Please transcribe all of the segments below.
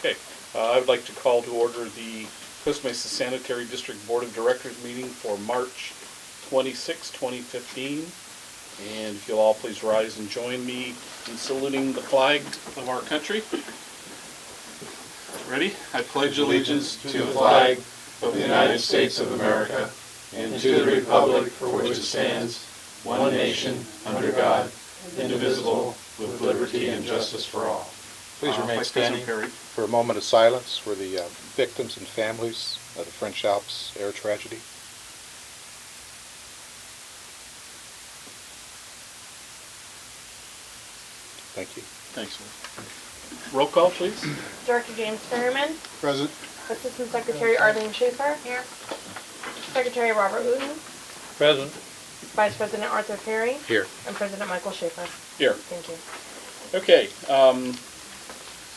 Okay, I would like to call to order the Costa Mesa Sanitary District Board of Directors meeting for March 26, 2015. And if you'll all please rise and join me in saluting the flag of our country. Ready? I pledge allegiance to the flag of the United States of America and to the republic for which it stands, one nation, under God, indivisible, with liberty and justice for all. Please remain standing for a moment of silence for the victims and families of the French Alps air tragedy. Thank you. Thanks. Roll call, please. Director James Ferryman. Present. Assistant Secretary Arlene Schaefer. Here. Secretary Robert Wooten. Present. Vice President Arthur Perry. Here. And President Michael Schaefer. Here. Thank you. Okay.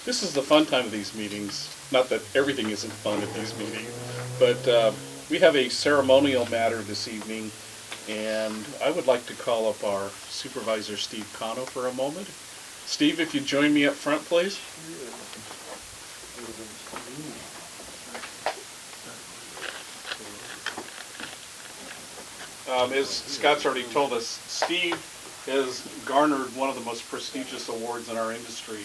This is the fun time of these meetings. Not that everything isn't fun at these meetings, but we have a ceremonial matter this evening, and I would like to call up our Supervisor Steve Cano for a moment. Steve, if you'd join me up front, please. As Scott's already told us, Steve has garnered one of the most prestigious awards in our industry,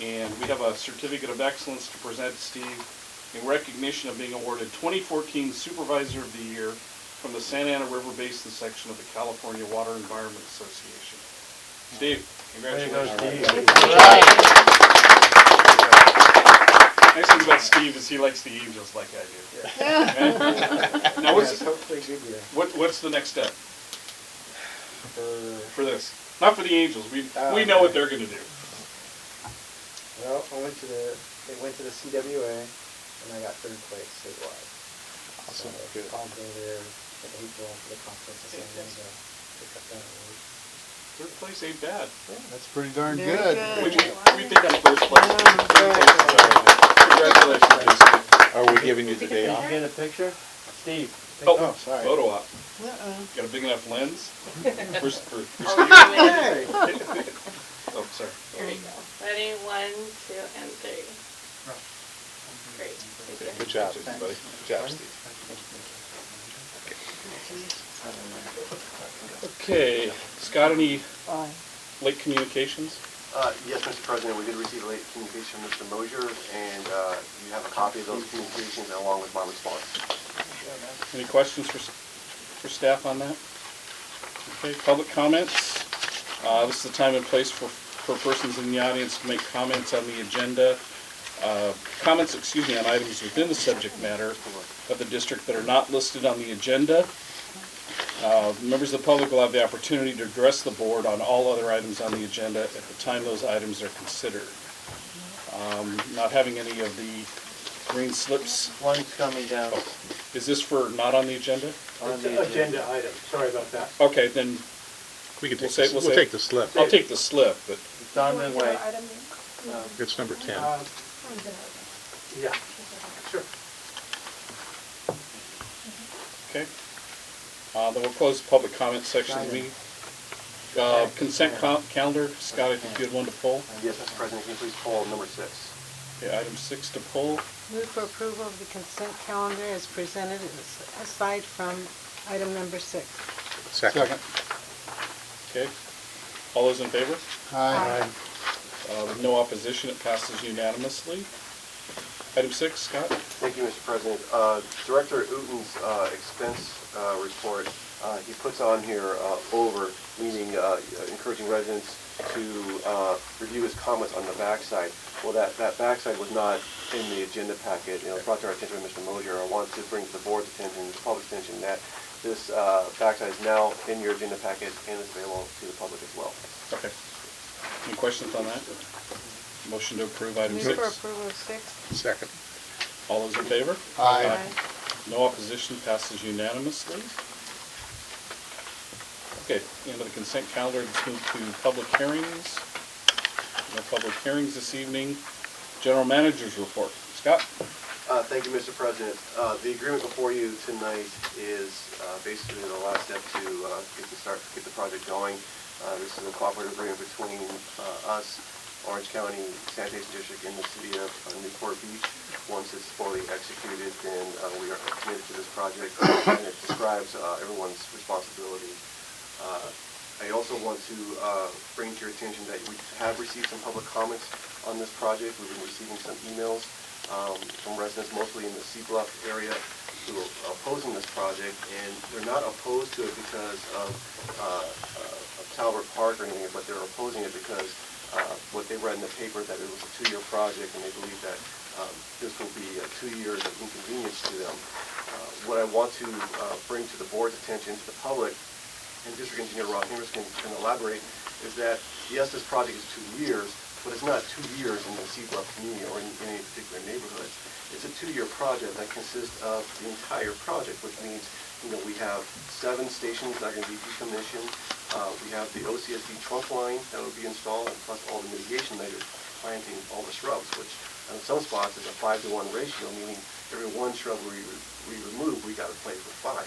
and we have a certificate of excellence to present to Steve in recognition of being awarded 2014 Supervisor of the Year from the Santa Ana River Basin section of the California Water Environment Association. Steve, congratulations. Nice thing about Steve is he likes the Angels like I do. Okay? Now what's the next step for this? Not for the Angels. We know what they're going to do. Well, they went to the CWA, and I got third place statewide. Awesome. So good. I'll go there in April for the conference in San Diego. Pick up that award. Third place ain't bad. Yeah, That's pretty darn Very good. We think that's first place. Third place is all right. Congratulations, Steve. Are we giving you the day off? Get a picture? Steve. Oh, sorry. photo op. Got a big enough lens? For Steve? Hey! Oh, sorry. Here you go. Ready? 1, 2, and 3. Great. Thank you. Good job, buddy. Good job, Steve. Okay. Scott, any late communications? Yes, Mr. President, we did receive a late communication from Mr. Mosier, and you have a copy of those communications along with my response. Any questions for staff on that? Okay, public comments. This is the time and place for persons in the audience to make comments on the agenda. Comments, on items within the subject matter of the district that are not listed on the agenda. Members of the public will have the opportunity to address the board on all other items on the agenda at the time those items are considered. Not having any of the green slips. One's coming down. Oh, is this for not on the agenda? On the agenda item. Sorry about that. Okay, then We can We'll take, say- we'll take the slip. I'll take the slip, but It's on the way. It's number 10. Yeah. Sure. okay. Then we'll close the public comment section of the meeting. Consent calendar, Scott, I think you had one to pull. Yes, Mr. President, can you please pull number 6? Okay, item 6 to pull. Move for approval of the consent calendar as presented, aside from item number 6. Second. Okay. All those in favor? Aye. With no opposition, it passes unanimously. Item 6, Scott. Thank you, Mr. President. Director Uten's expense report, he puts on here over, meaning encouraging residents to review his comments on the backside. Well, that backside was not in the agenda packet. It was brought to our attention by Mr. Mosier. I want to bring to the board's attention, the public's attention, that this backside is now in your agenda packet and is available to the public as well. Okay. Any questions on that? Motion to approve item Move 6. for approval of 6. Second. All those in favor? Aye. No opposition, passes unanimously. Okay, end of the consent calendar, let's move to public hearings. No public hearings this evening. General Manager's report. Scott? Thank you, Mr. President. The agreement before you tonight is basically the last step to get the project going. This is a cooperative agreement between us Orange County Sanitation District in the city of Newport Beach. Once it's fully executed, then we are committed to this project, and it describes everyone's responsibility. I also want to bring to your attention that we have received some public comments on this project. We've been receiving some emails from residents, mostly in the Sea Bluff area, who are opposing this project, and they're not opposed to it because of Talbot Park or anything, but they're opposing it because what they read in the paper, that it was a 2-year project, and they believe that this will be 2 years of inconvenience to them. What I want to bring to the board's attention, to the public, and District Engineer Ron Hemers can elaborate, is that yes, this project is 2 years, but it's not 2 years in the Sea Bluff community or in any particular neighborhood. It's a 2-year project that consists of the entire project, which means we have 7 stations that are going to be decommissioned. We have the OCSD trunk line that will be installed, and plus all the mitigation measures, planting all the shrubs, which in some spots is a 5-to-1 ratio, meaning every 1 shrub we remove, we got to plant for 5.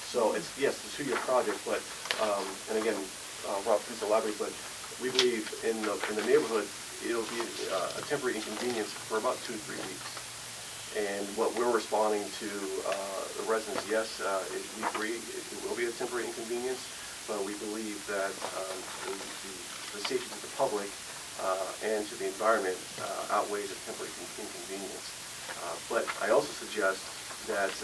So it's, yes, it's a 2-year project, but, and again, Rob, please elaborate, but we believe in the neighborhood, it'll be a temporary inconvenience for about 2 to 3 weeks. And what we're responding to the residents, yes, we agree, it will be a temporary inconvenience, but we believe that the safety to the public and to the environment outweighs a temporary inconvenience. But I also suggest that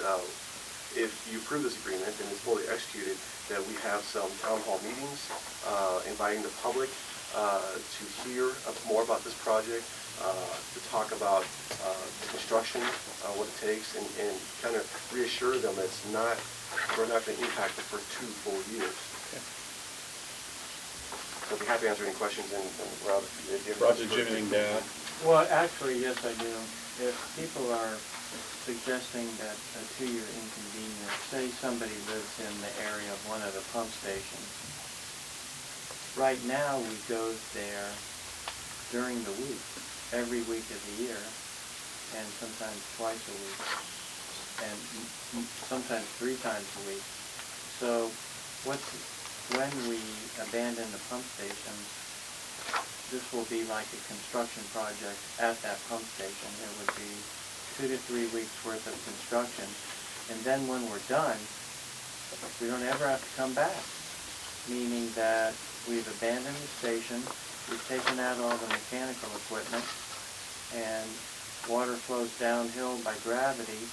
if you approve this agreement and it's fully executed, that we have some town hall meetings inviting the public to hear more about this project, to talk about the construction, what it takes, and kind of reassure them that we're not going to impact the first 2 full years. Okay. So I'd be happy to answer any questions, and Rob, if you have Roger, did you have anything to add? Well, actually, yes, I do. If people are suggesting that a 2-year inconvenience, say somebody lives in the area of one of the pump stations. Right now, we go there during the week, every week of the year, and sometimes twice a week, and sometimes 3 times a week. So when we abandon the pump stations, this will be like a construction project at that pump station. It would be 2 to 3 weeks worth of construction, and then when we're done, we don't ever have to come back, meaning that we've abandoned the station, we've taken out all the mechanical equipment, and water flows downhill by gravity,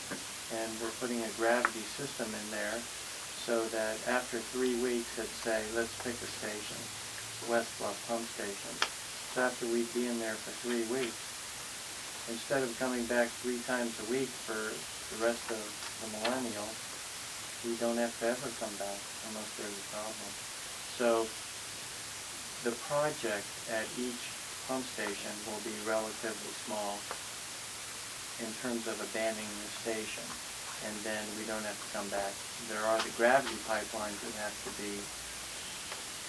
and we're putting a gravity system in there so that after 3 weeks, let's pick a station, West Bluff Pump Station. So after we'd be in there for 3 weeks, instead of coming back 3 times a week for the rest of the millennial, we don't have to ever come back unless there's a problem. So the project at each pump station will be relatively small in terms of abandoning the station, and then we don't have to come back. There are the gravity pipelines that have to be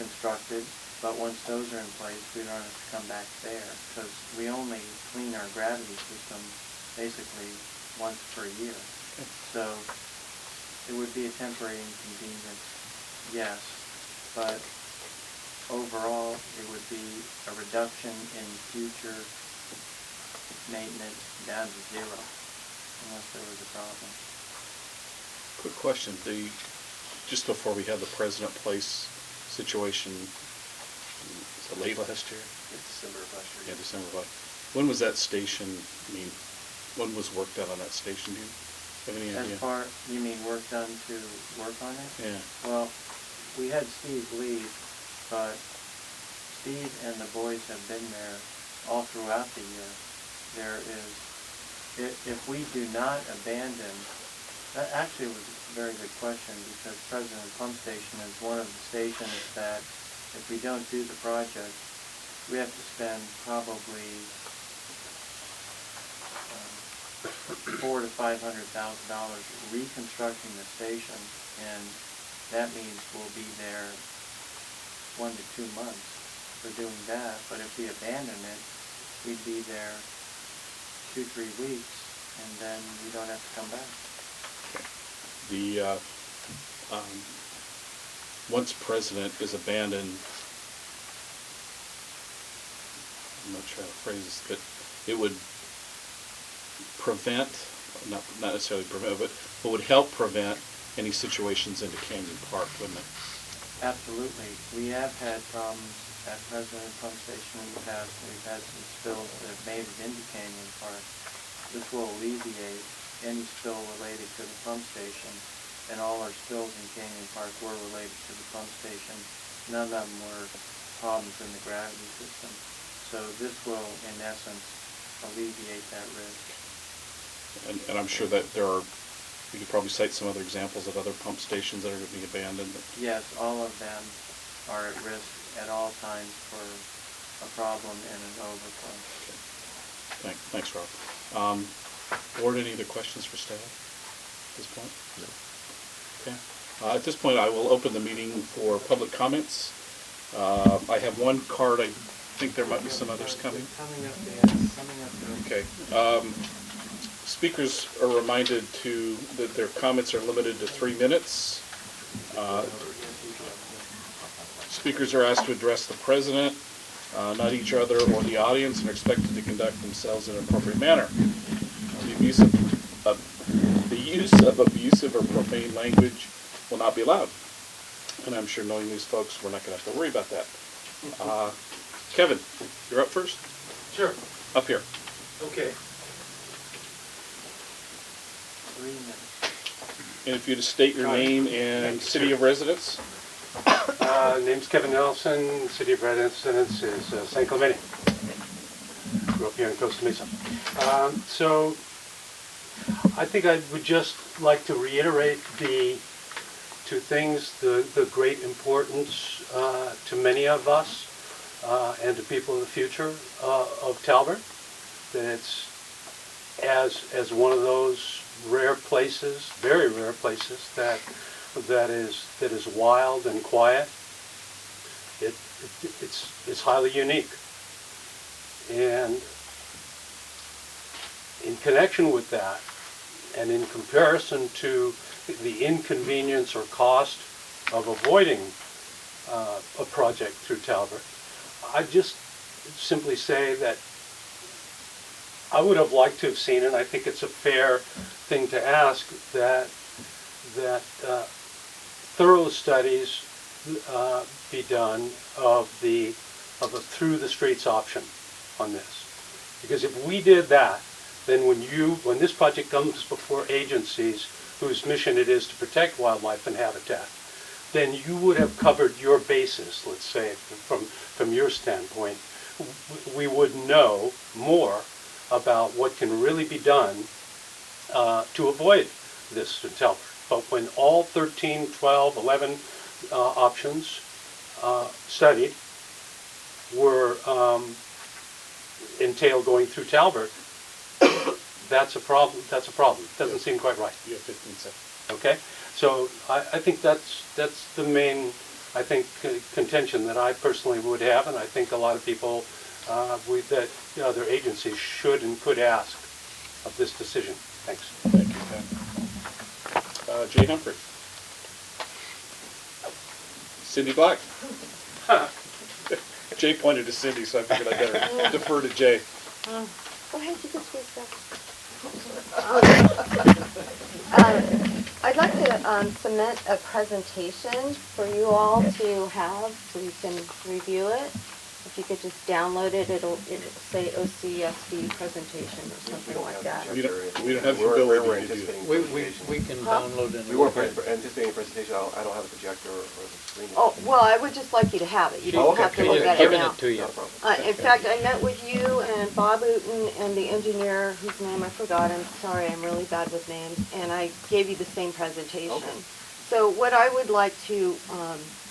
constructed, but once those are in place, we don't have to come back there, because we only clean our gravity system basically once per year. So it would be a temporary inconvenience, yes, but overall it would be a reduction in future maintenance down to 0, unless there was a problem. Quick question, just before we had the President Place situation, was it late last year? It's December of last year. Yeah, December of last. When was that station, when was work done on that station? Do you have any idea? You mean work done to work on it? Yeah. Well, we had Steve leave, but Steve and the boys have been there all throughout the year. If we do not abandon, that actually was a very good question, because President Pump Station is one of the stations that if we don't do the project, we have to spend probably $400,000 to $500,000 reconstructing the station, and that means we'll be there 1 to 2 months for doing that. But if we abandon it, we'd be there 2 to 3 weeks, and then we don't have to come back. Once President is abandoned, I'm not sure how to phrase this, but it would prevent, not necessarily prevent, but would help prevent any situations into Canyon Park, wouldn't it? Absolutely. We have had problems at President Pump Station in the past. We've had some spills that have made it into Canyon Park. This will alleviate any spill related to the pump station, and all our spills in Canyon Park were related to the pump station. None of them were problems in the gravity system. So this will, in essence, alleviate that risk. And I'm sure that there are, you could probably cite some other examples of other pump stations that are going to be abandoned. Yes, all of them are at risk at all times for a problem and an overflow. Okay. Thanks, Rob. Board, any other questions for staff at this point? No. Okay. At this point, I will open the meeting for public comments. I have one card. I think there might be some others coming. Coming up there. Okay. Speakers are reminded that their comments are limited to 3 minutes. Speakers are asked to address the president, not each other or the audience, and are expected to conduct themselves in an appropriate manner. The use of abusive or profane language will not be allowed. And I'm sure, knowing these folks, we're not going to have to worry about that. Kevin, you're up first? Sure. Up here. Okay. 3 minutes. And if you just state your name and city of residence. Name's Kevin Nelson. City of residence is San Clemente. Grew up here in Costa Mesa. So I think I would just like to reiterate the two things, the great importance to many of us and to people in the future of Talbert, that it's as one of those rare places, very rare places, that is wild and quiet. It's highly unique, and in connection with that, and in comparison to the inconvenience or cost of avoiding a project through Talbert, I just simply say that I would have liked to have seen, and I think it's a fair thing to ask, that thorough studies be done of a through the streets option on this. Because if we did that, then when this project comes before agencies whose mission it is to protect wildlife and habitat, then you would have covered your basis, let's say, from your standpoint. We would know more about what can really be done to avoid this in Talbert. But when all 13, 12, 11 options studied were entail going through Talbert, that's a problem. It doesn't seem quite right. You have 15 seconds. Okay, so I think that's the main, I think, contention that I personally would have, and I think a lot of people that other agencies should and could ask of this decision. Thanks. Thank you, Ken. Jay Humphrey. Cindy Black. Jay pointed to Cindy, so I figured I'd better defer to Jay. Go ahead, you can squeeze that. I'd like to submit a presentation for you all to have so you can review it. If you could just download it, it'll say OCSD presentation or something like that. We don't have the ability to do that. We can download it. We weren't anticipating a presentation. I don't have a projector or the screen. Oh, well, I would just like you to have it. You don't have to look at it now. to you. Not a problem. In fact, I met with you and Bob Uten and the engineer whose name I forgot. I'm sorry, I'm really bad with names. And I gave you the same presentation. Okay. So what I would like to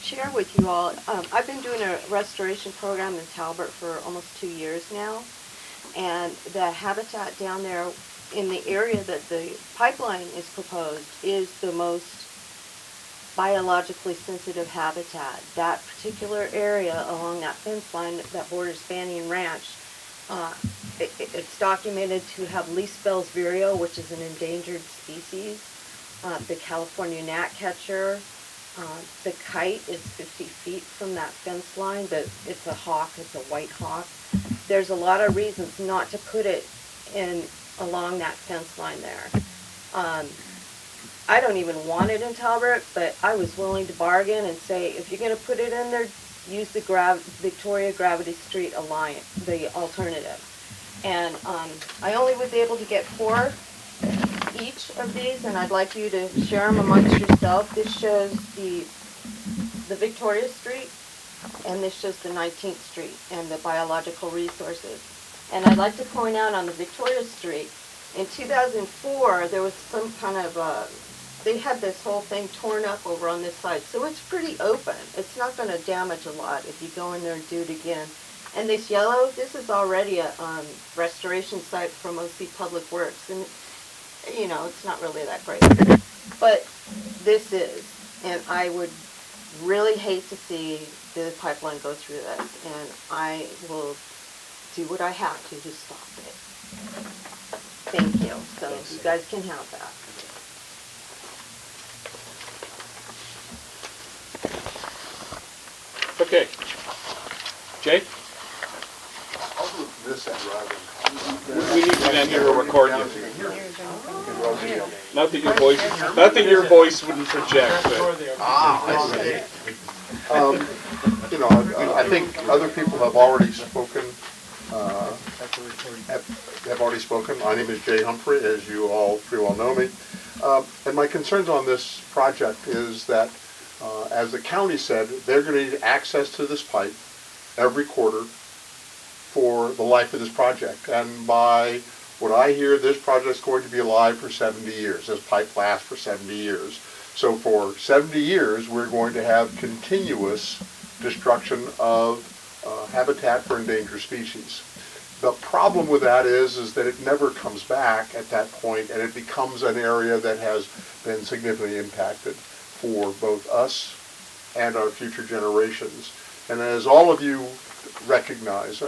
share with you all, I've been doing a restoration program in Talbert for almost 2 years now. And the habitat down there in the area that the pipeline is proposed is the most biologically sensitive habitat. That particular area along that fence line that borders Banyan Ranch, it's documented to have Leisbell's vireo, which is an endangered species. The California gnatcatcher, the kite is 50 feet from that fence line. It's a hawk, it's a white hawk. there's a lot of reasons not to put it in along that fence line there. I don't even want it in Talbot, but I was willing to bargain and say, if you're gonna put it in there, use the Victoria Gravity Street Alliance, the alternative. And I only was able to get 4 each of these, and I'd like you to share them amongst yourself. This shows the Victoria Street, and this shows the 19th Street and the biological resources. And I'd like to point out on the Victoria Street, in 2004, there was some kind of, they had this whole thing torn up over on this side. So it's pretty open. It's not going to damage a lot if you go in there and do it again. And this yellow, this is already a restoration site from OC Public Works. And, you know, it's not really that great. But this is. And I would really hate to see the pipeline go through this. And I will do what I have to stop it. Thank you. So you guys can have that. Okay. Jay? I'll do this end rather We need you down here to record you. than. Not that your voice wouldn't project, but. I see. You know, I think other people have already spoken, have already spoken. My name is Jay Humphrey, as you all pretty well know me. And my concerns on this project is that, as the county said, they're going to need access to this pipe every quarter for the life of this project. And by what I hear, this project's going to be alive for 70 years. This pipe lasts for 70 years. So for 70 years, we're going to have continuous destruction of habitat for endangered species. The problem with that is that it never comes back at that point, and it becomes an area that has been significantly impacted for both us and our future generations. And as all of you recognize,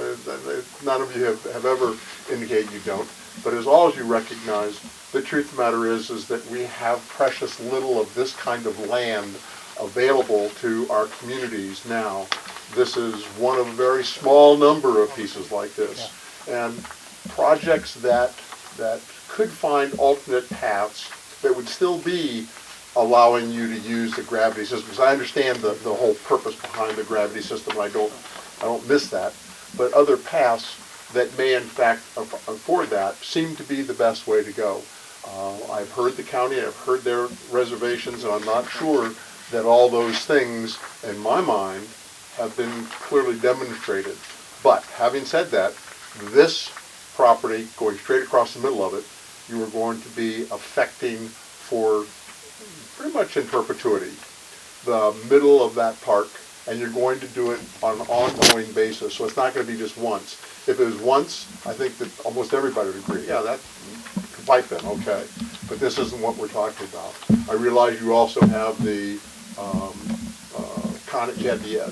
none of you have ever indicated you don't, but as all of you recognize, the truth of the matter is that we have precious little of this kind of land available to our communities now. This is one of a very small number of pieces like this. And projects that could find alternate paths that would still be allowing you to use the gravity system. Because I understand the whole purpose behind the gravity system, and I don't miss that. But other paths that may in fact afford that seem to be the best way to go. I've heard the county, I've heard their reservations, and I'm not sure that all those things, in my mind, have been clearly demonstrated. But having said that, this property, going straight across the middle of it, you are going to be affecting for pretty much in perpetuity the middle of that park, and you're going to do it on an ongoing basis. So it's not going to be just once. If it was once, I think that almost everybody would agree, yeah, that pipe then, okay. But this isn't what we're talking about. I realize you also have the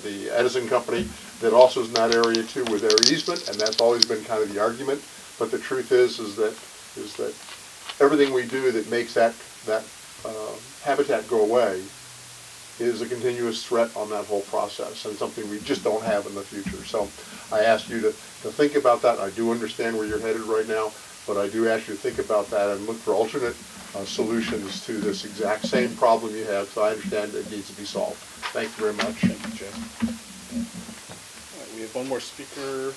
the Edison company that also is in that area too with their easement, and that's always been kind of the argument. But the truth is that everything we do that makes that habitat go away is a continuous threat on that whole process, and something we just don't have in the future. So I ask you to think about that. I do understand where you're headed right now, but I do ask you to think about that and look for alternate solutions to this exact same problem you have. So I understand it needs to be solved. Thank you very much. Thank you, Jay. All right, we have one more speaker.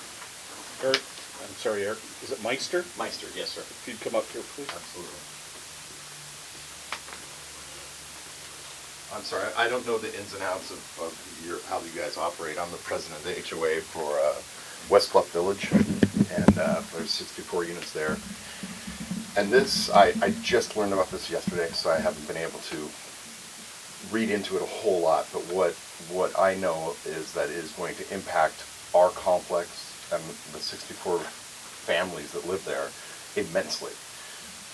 Eric, I'm sorry, Eric. Is it Meister? Meister, yes, sir. If you'd come up here, please. Absolutely. I'm sorry, I don't know the ins and outs of how you guys operate. I'm the president of the HOA for West Bluff Village, and there's 64 units there. And this, I just learned about this yesterday, so I haven't been able to read into it a whole lot. But what I know is that it is going to impact our complex and the 64 families that live there immensely.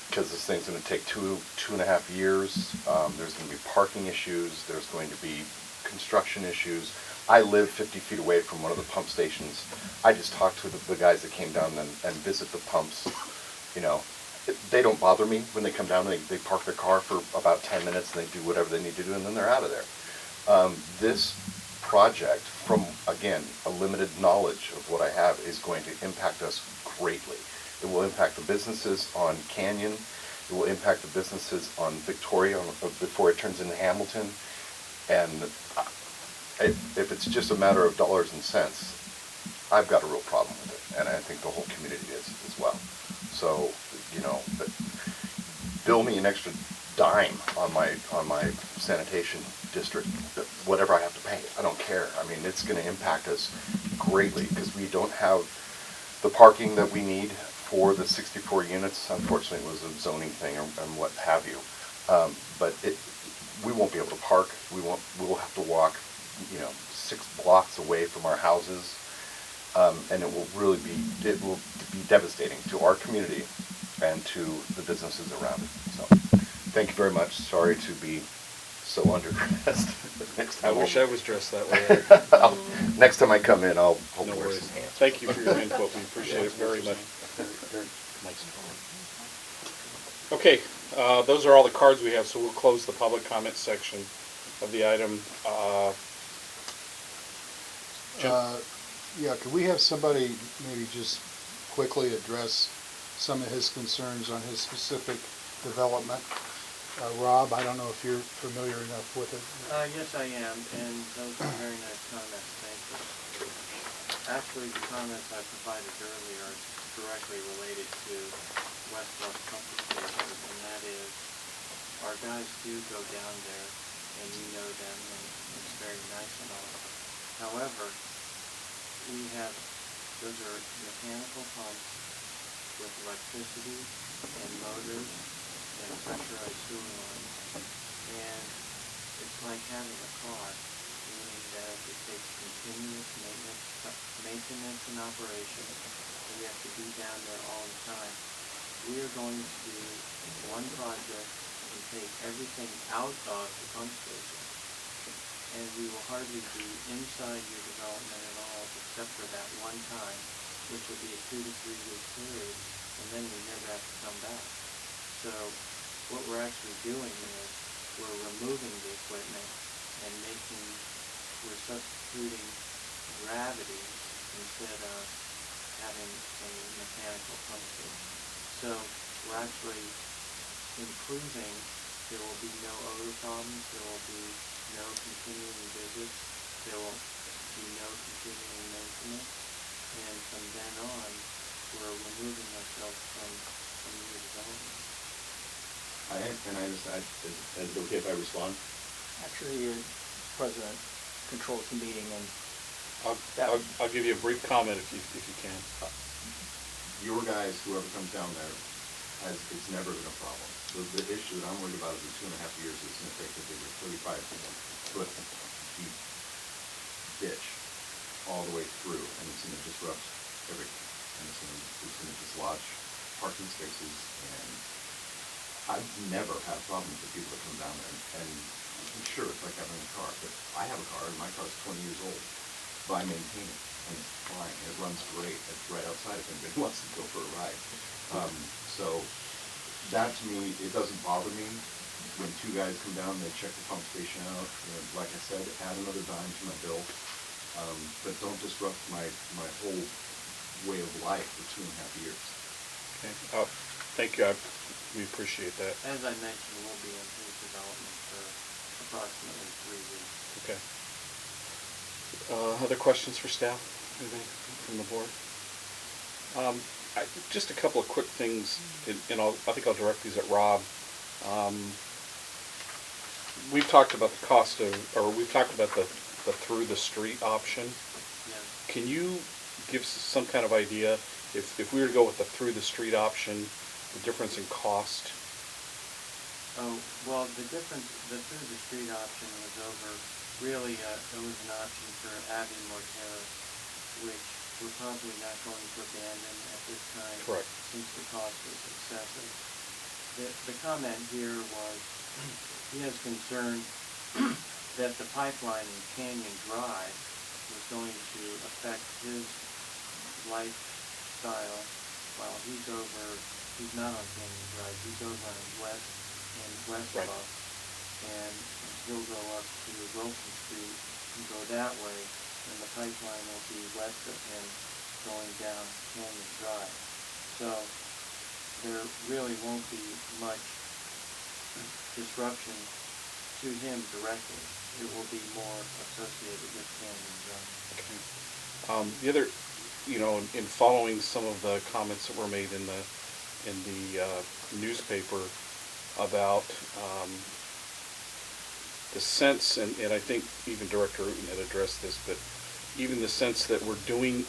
Because this thing's going to take two and a half years. There's going to be parking issues. There's going to be construction issues. I live 50 feet away from one of the pump stations. I just talked to the guys that came down and visit the pumps. You know, they don't bother me when they come down. They park their car for about 10 minutes and they do whatever they need to do, and then they're out of there. This project, from, again, a limited knowledge of what I have, is going to impact us greatly. It will impact the businesses on Canyon. It will impact the businesses on Victoria before it turns into Hamilton. And if it's just a matter of dollars and cents, I've got a real problem with it, and I think the whole community is as well. So, you know, bill me an extra dime on my sanitation district, whatever I have to pay. I don't care. I mean, it's going to impact us greatly because we don't have the parking that we need for the 64 units. Unfortunately, it was a zoning thing and what have you. But we won't be able to park. We'll have to walk, you know, 6 blocks away from our houses. And it will be devastating to our community and to the businesses around it. So, thank you very much. Sorry to be so underdressed. Next I time wish I was dressed that way. next time I come in, I'll No wear worries. some pants. Thank you for your input. We appreciate it very much. Okay, those are all the cards we have, so we'll close the public comment section of the item. Jim? Yeah, could we have somebody maybe just quickly address some of his concerns on his specific development? Rob, I don't know if you're familiar enough with it. Yes, I am, and those are very nice comments, thank you. Actually, the comments I provided earlier are directly related to West Bluff Pumping Station, and that is, our guys do go down there, and you know them, and it's very nice and all. However, we have, those are mechanical pumps with electricity and motors and pressurized sewer lines. And it's like having a car, meaning that it takes continuous maintenance and operation. We have to be down there all the time. We are going to do one project and take everything out of the pump station. And we will hardly be inside your development at all, except for that one time, which will be a 2 to 3 week period, and then we never have to come back. So what we're actually doing is we're removing the equipment and we're substituting gravity instead of having a mechanical pump station. So we're actually improving. There will be no odor problems, there will be no continuing visits, there will be no continuing maintenance, and from then on, we're removing ourselves from new development. Is it okay if I respond? Actually, your president controls the meeting, and I'll give you a brief comment if you can. Your guys, whoever comes down there, it's never been a problem. The issue that I'm worried about is the 2.5 years it's going to take to dig a 35-foot deep ditch all the way through, and it's going to disrupt everything. And it's going to dislodge parking spaces, and I've never had problems with people that come down there. And sure, it's like having a car, but I have a car, and my car's 20 years old, but I maintain it, and it's fine. It runs great. It's right outside if anybody wants to go for a ride. So that, to me, it doesn't bother me when 2 guys come down, they check the pump station out. You know, like I said, add another dime to my bill, but don't disrupt my whole way of life for 2.5 years. Okay. Thank you. We appreciate that. As I mentioned, we'll be in his development for approximately 3 weeks. Okay. Other questions for staff? Anything from the board? Just a couple of quick things, and I think I'll direct these at Rob. We've talked about the cost of, or we've talked about the through the street option. Yeah. Can you give us some kind of idea if we were to go with the through the street option, the difference in cost? Oh, well, the through the street option was over, really, it was an option for Abbey-Moore Terrace, which we're probably not going to abandon at this time. Correct. Since the cost was excessive. The comment here was, he has concern that the pipeline in Canyon Drive was going to affect his lifestyle while he's not on Canyon Drive, he's over on West Right. Bluff, and he'll go up to Wilson Street go that way, and the pipeline will be west of him going down Canyon Drive. So there really won't be much disruption to him directly. It will be more associated with Canyon Drive. The other, in following some of the comments that were made in the newspaper about the sense, and I think even Director Uten had addressed this, but even the sense that we're doing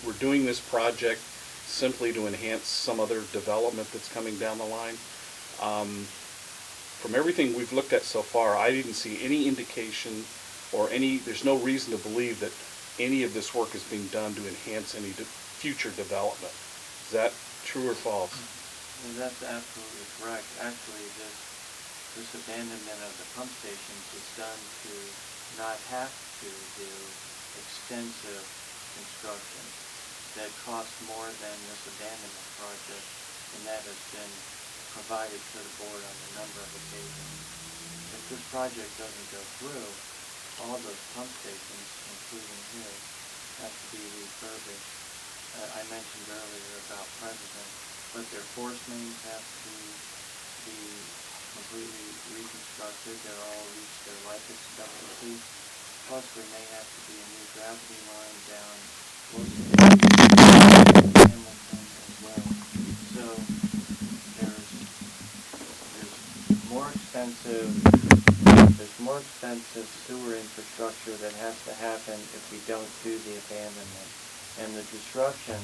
this project simply to enhance some other development that's coming down the line. From everything we've looked at so far, I didn't see any indication or there's no reason to believe that any of this work is being done to enhance any future development. Is that true or false? Well, that's absolutely correct. Actually, this abandonment of the pump stations is done to not have to do extensive construction that costs more than this abandonment project, and that has been provided to the board on a number of occasions. If this project doesn't go through, all those pump stations, including his, have to be refurbished. I mentioned earlier about President, but their force mains have to be completely reconstructed. They're all reached their life expectancy. Plus, there may have to be a new gravity line down Hamilton as well. So there's more expensive sewer infrastructure that has to happen if we don't do the abandonment. And the disruption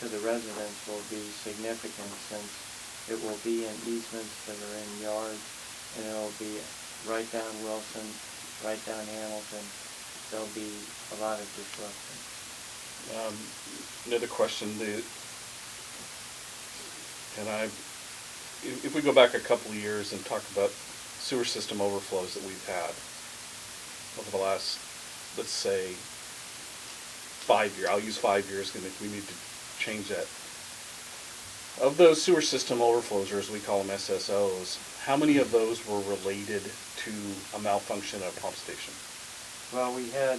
to the residents will be significant, since it will be in easements that are in yards, and it will be right down Wilson, right down Hamilton. There'll be a lot of disruption. Another question, if we go back a couple of years and talk about sewer system overflows that we've had over the last, let's say, 5 years, I'll use 5 years, and if we need to change that. Of those sewer system overflows, or as we call them SSOs, how many of those were related to a malfunction at a pump station? Well, we had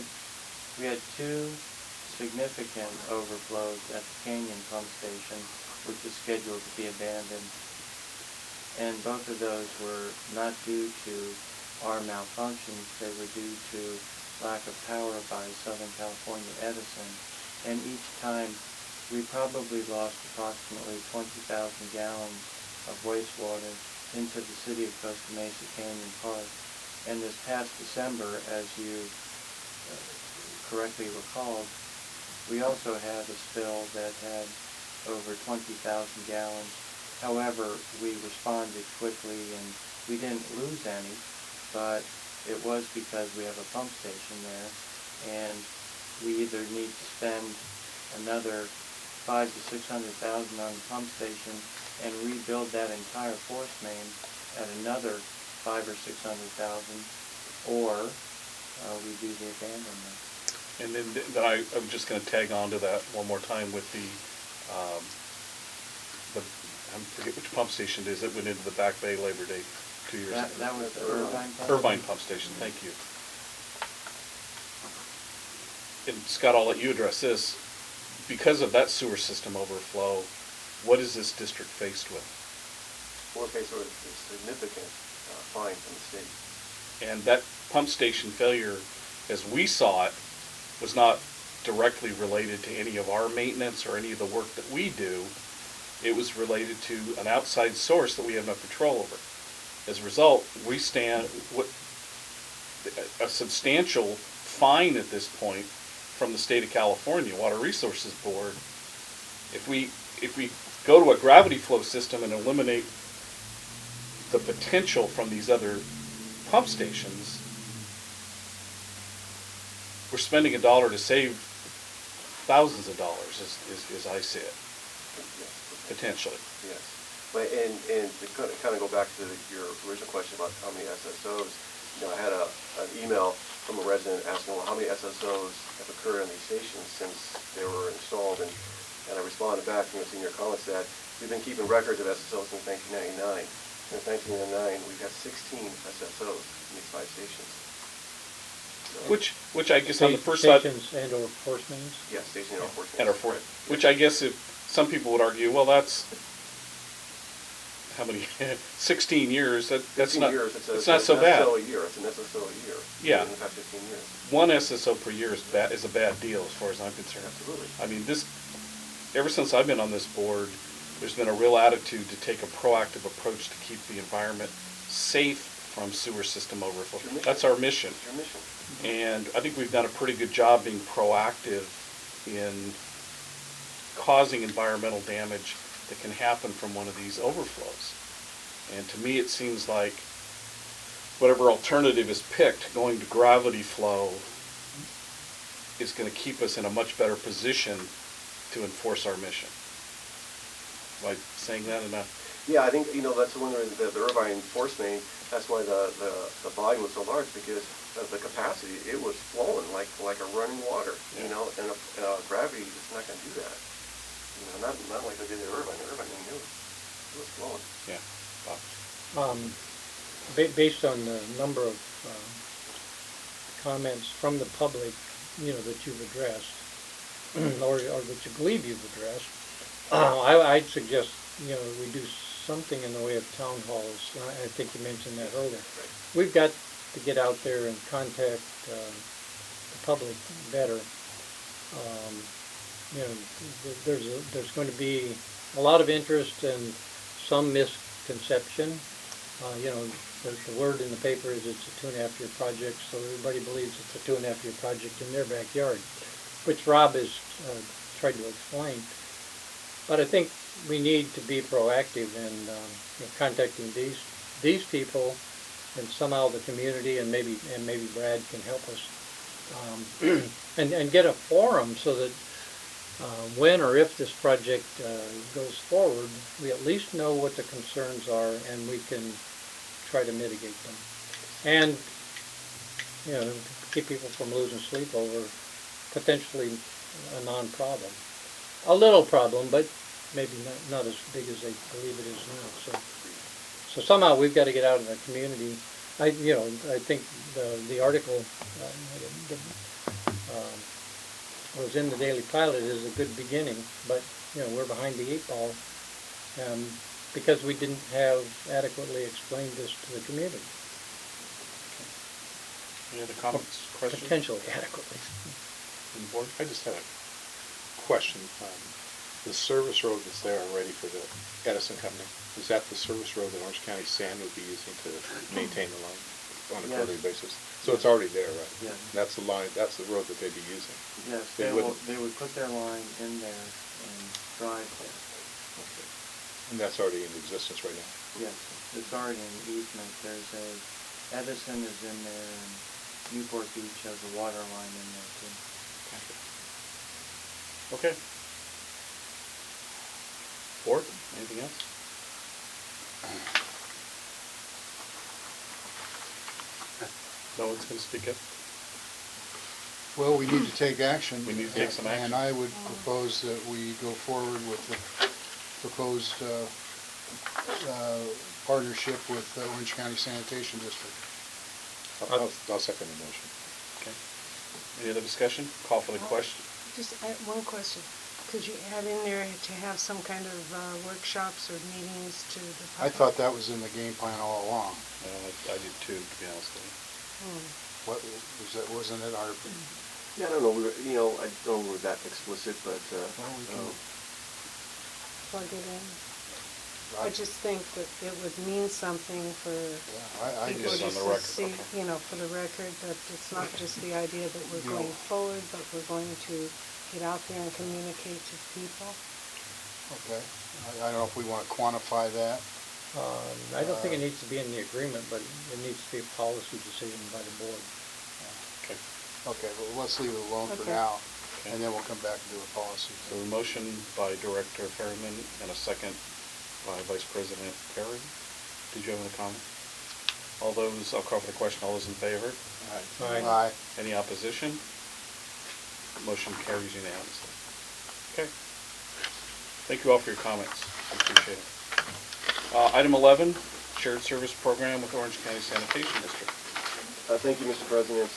two significant overflows at the Canyon pump station, which is scheduled to be abandoned. And both of those were not due to our malfunctions. They were due to lack of power by Southern California Edison. And each time we probably lost approximately 20,000 gallons of wastewater into the city of Costa Mesa Canyon Park. And this past December, as you correctly recalled, we also had a spill that had over 20,000 gallons. However, we responded quickly and we didn't lose any, but it was because we have a pump station there, and we either need to spend another $500,000 to $600,000 on the pump station and rebuild that entire force main at another $500,000 or $600,000, or we do the abandonment. And then I'm just going to tag on to that one more time with I forget which pump station it is that went into the Back Bay Labor Day 2 years ago. That was the Irvine pump? Irvine pump station, thank you. And Scott, I'll let you address this. Because of that sewer system overflow, what is this district faced with? We're faced with a significant fine from the state. And that pump station failure, as we saw it, was not directly related to any of our maintenance or any of the work that we do. It was related to an outside source that we have no control over. As a result, we stand a substantial fine at this point from the state of California Water Resources Board. If we go to a gravity flow system and eliminate the potential from these other pump stations, we're spending $1 to save thousands of dollars, as I see it, potentially. Yes. But and to kind of go back to your original question about how many SSOs, I had an email from a resident asking, well, how many SSOs have occurred on these stations since they were installed? And I responded back, seeing your comments, that we've been keeping records of SSOs since 1999. Since 1999, we've had 16 SSOs in these 5 stations. Which I guess on the first thought, Stations and/or force mains? Yeah, station and enforcement. at our fort, which I guess if, some people would argue, well, that's, how many, 16 years, that's 15 not, years, it's not so bad. SSO a year, it's an SSO a year. Yeah. In the past 15 years. One SSO per year is a bad deal as far as I'm concerned. Absolutely. I mean, ever since I've been on this board, there's been a real attitude to take a proactive approach to keep the environment safe from sewer system overflow. It's your mission. That's our mission. It's your mission. And I think we've done a pretty good job being proactive in causing environmental damage that can happen from one of these overflows. And to me, it seems like whatever alternative is picked, going to gravity flow is going to keep us in a much better position to enforce our mission. Am I saying that enough? Yeah, I think, that's one of the Irvine force main, that's why the volume was so large, because of the capacity. It was flowing like a running water, Yeah. and gravity is not going to do that. Not like they did at Irvine. Irvine, it was flowing. Yeah. Bob. Based on the number of comments from the public, that you've addressed, or that you believe you've addressed, I'd suggest, we do something in the way of town halls. I think you mentioned that earlier. Right. We've got to get out there and contact the public better. There's going to be a lot of interest and some misconception. The word in the paper is it's a 2.5-year project, so everybody believes it's a 2.5-year project in their backyard, which Rob has tried to explain. But I think we need to be proactive in contacting these people and somehow the community, and maybe Brad can help us, and get a forum so that when or if this project goes forward, we at least know what the concerns are and we can try to mitigate them. And, keep people from losing sleep over potentially a non-problem. A little problem, but maybe not as big as they believe it is now. So somehow we've got to get out in the community. I think the article was in the Daily Pilot is a good beginning, but we're behind the 8 ball because we didn't have adequately explained this to the community. Any other comments, questions? Potentially adequately. From the board? I just had a question. The service road that's there already for the Edison Company, is that the service road that Orange County Sand would be using to maintain the line on a Yes. quarterly basis? So it's already there, right? Yes. That's the line, that's the road that they'd be using. Yes, They they would put their line in there and drive there. Okay. And that's already in existence right now? Yes, it's already in easement. There's Edison is in there, and Newport Beach has a water line in there too. Okay. Board, anything else? No one's going to speak up? Well, we need to take action. We need to take some action. And I would propose that we go forward with the proposed partnership with Orange County Sanitation District. I'll second the motion. Okay. Any other discussion? Call for the question. Just one question. Could you add in there to have some kind of workshops or meetings to the public? I thought that was in the game plan all along. I did too, to be honest with you. What was that? Wasn't it our? Yeah, I don't know. I don't know we're that explicit, but Well, we can, Plug it in. I just think that it would mean something for yeah, I people just- just on the to record, see, okay. For the record, that it's not just the idea that we're going forward, but we're going to get out there and communicate to people. Okay. I don't know if we want to quantify that. I don't think it needs to be in the agreement, but it needs to be a policy decision by the board. Okay. Okay, well, let's leave it alone for Okay. now, Okay. and then we'll come back and do a policy. So a motion by Director Ferryman and a second by Vice President Perry. Did you have any comment? All those, I'll call for the question. All those in favor? Aye. Any opposition? Motion carries unanimously. Okay. Thank you all for your comments. I appreciate it. Item 11, Shared Service Program with Orange County Sanitation District. Thank you, Mr. President.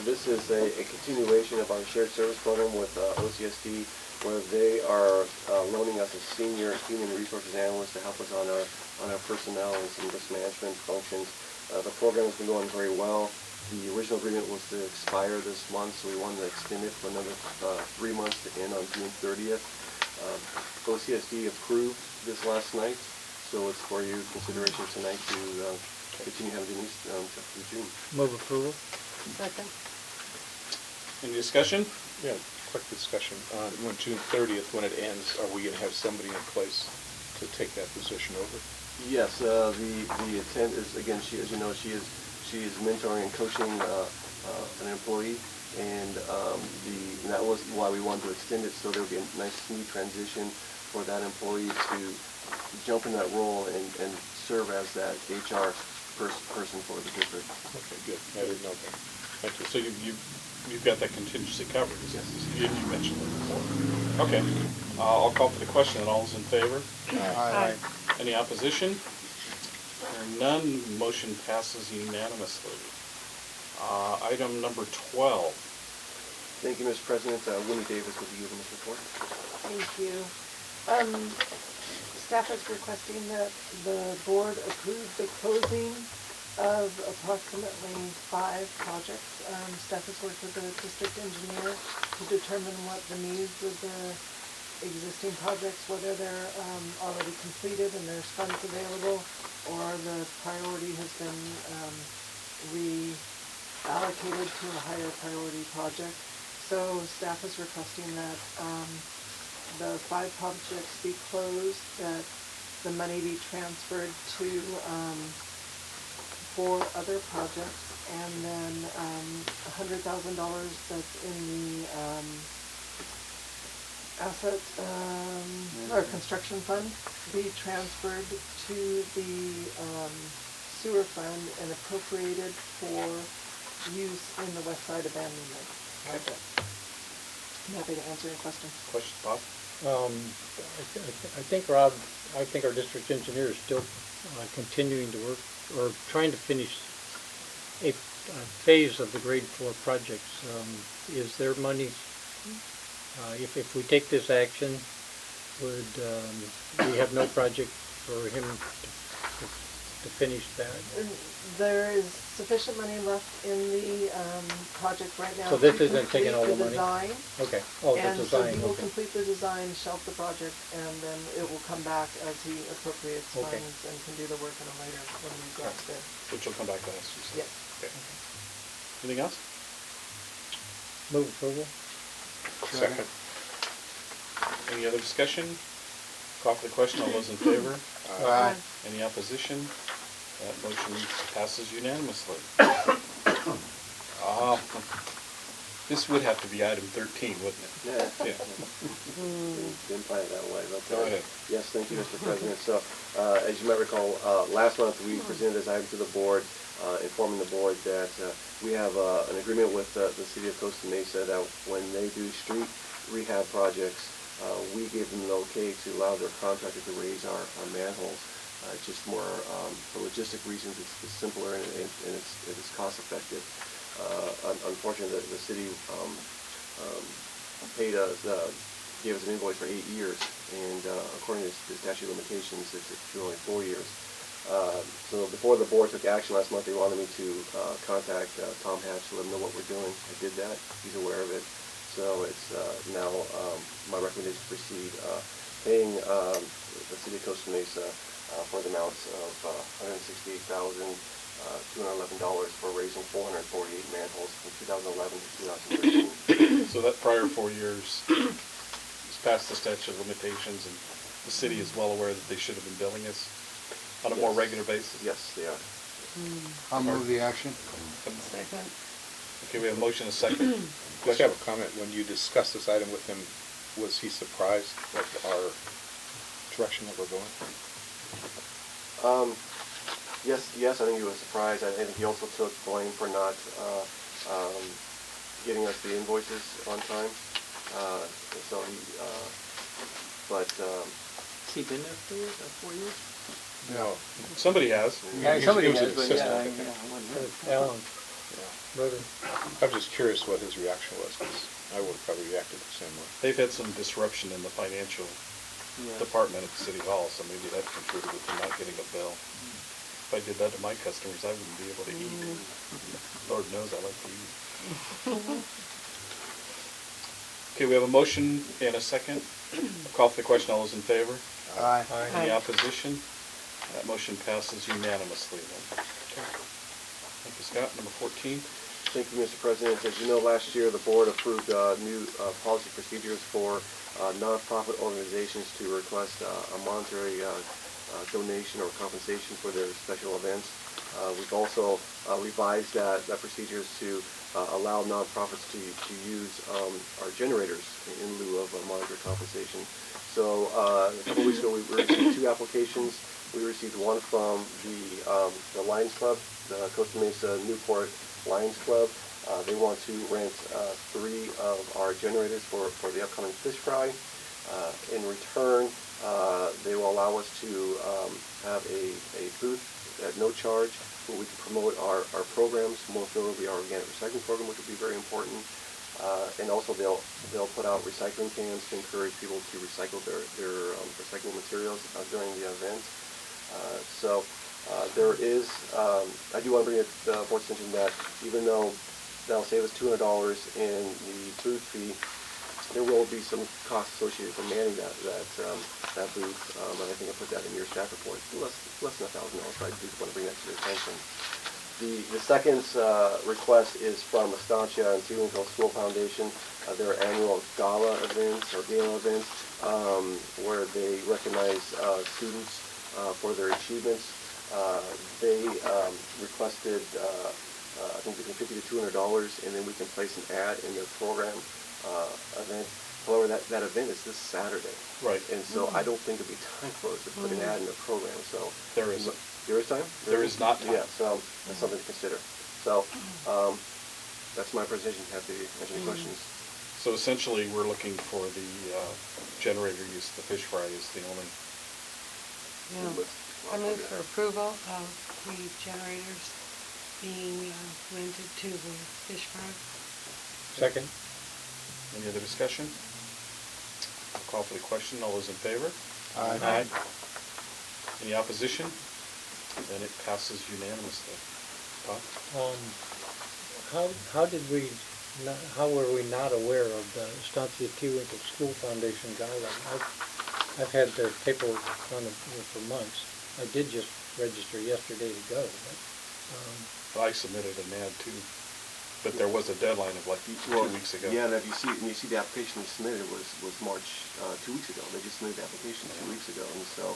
This is a continuation of our shared service program with OCSD, where they are loaning us a senior human resources analyst to help us on our personnel and some risk management functions. The program has been going very well. The original agreement was to expire this month, so we wanted to extend it for another 3 months to end on June 30th. OCSD approved this last night, so it's for your consideration tonight to continue having Denise through June. Move approval. Second. Any discussion? Yeah, quick discussion. When June 30th, when it ends, are we going to have somebody in place to take that position over? Yes, the intent is, again, as you know, she is mentoring and coaching an employee, and that was why we wanted to extend it, so there would be a nice smooth transition for that employee to jump in that role and serve as that HR person for the district. Okay, good. I didn't know that. Thank you. So you've got that contingency covered? Yes. You mentioned it before. Okay. I'll call for the question, and all those in favor? Aye. Any opposition? Hearing none, motion passes unanimously. Item number 12. Thank you, Mr. President. Winnie Davis will be giving this report. Thank you. Staff is requesting that the board approve the closing of approximately 5 projects. Staff has worked with the district engineer to determine what the needs of the existing projects, whether they're already completed and there's funds available, or the priority has been reallocated to a higher priority project. So staff is requesting that the 5 projects be closed, that the money be transferred to 4 other projects, and then $100,000 that's in the asset or construction fund be transferred to the sewer fund and appropriated for use in the west side abandonment project. I'm happy to answer any questions. Question, Bob? I think, Rob, I think our district engineer is still continuing to work, or trying to finish a phase of the grade 4 projects. Is there money, if we take this action, would we have no project for him to finish that? There is sufficient money left in the project right now. So this to isn't taking all the complete money? design. Okay. Oh, the And so design, he will okay. complete the design, shelf the project, and then it will come back as he appropriates Okay. funds and can do the work in a later when we go upstairs. Which will come back to us, you said? Yes. Okay. Anything else? Move approval. Second. Any other discussion? Call for the question. All those in favor? Aye. Any opposition? That motion passes unanimously. This would have to be item 13, wouldn't it? Yeah. Yeah. Didn't plan it that way, but. Go ahead. Yes, thank you, Mr. President. So, as you might recall, last month we presented this item to the board, informing the board that we have an agreement with the city of Costa Mesa that when they do street rehab projects, we give them the okay to allow their contractor to raise our manholes. It's just more, for logistic reasons, it's simpler and it's cost effective. Unfortunately, the city paid us, gave us an invoice for 8 years, and according to the statute of limitations, it's only 4 years. So before the board took action last month, they wanted me to contact Tom Hatch to let him know what we're doing. I did that. He's aware of it. So it's now my recommendation to proceed paying the city of Costa Mesa for the amounts of $168,211 for raising 448 manholes from 2011 to 2013. So that prior 4 years is past the statute of limitations, and the city is well aware that they should have been billing us on a more regular basis? Yes, they are. I'll move the action. Second. Okay, we have a motion and a second. Just have a comment. When you discussed this item with him, was he surprised at our direction that we're going? Yes, I think he was surprised. I think he also took blame for not getting us the invoices on time. So he, Has he been there for 4 years? No. Somebody has. Yeah, somebody He was has, an but assistant, yeah, I think. I wouldn't know. Alan. Yeah. I'm just curious what his reaction was, because I would have probably reacted the same way. They've had some disruption in the financial department at City Hall, so maybe that contributed to not getting a bill. If I did that to my customers, I wouldn't be able to eat. Lord knows I like to eat. Okay, we have a motion and a second. Call for the question. All those in favor? Aye. Any opposition? That motion passes unanimously then. Okay. Thank you, Scott. Number 14. Thank you, Mr. President. As you know, last year, the board approved new policy procedures for nonprofit organizations to request a monetary donation or compensation for their special events. We've also revised that procedures to allow nonprofits to use our generators in lieu of monetary compensation. So a couple weeks ago, we received 2 applications. We received one from the Lions Club, the Costa Mesa Newport Lions Club. They want to rent 3 of our generators for the upcoming fish fry. In return, they will allow us to have a booth at no charge where we can promote our programs, more favorably our organic recycling program, which will be very important. And also they'll put out recycling cans to encourage people to recycle their recyclable materials during the event. So there is, I do want to bring it to the board's attention that even though that'll save us $200 in the booth fee, there will be some costs associated for manning that booth, and I think I put that in your staff report. Less than $1,000, so I do want to bring that to your attention. The second request is from Estancia and Sealinville School Foundation, their annual gala events where they recognize students for their achievements. They requested I think between $50 to $200, and then we can place an ad in their program event. However, that event is this Saturday. Right. And so I don't think it'd be time for us to put an ad in the program. So There is. There is time? There is not time. Yeah, so that's something to consider. So that's my presentation. Happy to answer any questions. So essentially, we're looking for the generator use. The fish fry is the only. I move for approval of the generators being rented to the fish fry. Second. Any other discussion? I'll call for the question. All those in favor? Aye. Any opposition? Then it passes unanimously. Todd? How did we, how were we not aware of the Estancia Tewinkle School Foundation guideline? I've had their paperwork on it for months. I did just register yesterday to go, but, I submitted an ad too, but there was a deadline of like 2 weeks ago. Yeah, and if you see the application they submitted was March 2 weeks ago. They just submitted the application 2 weeks ago, and so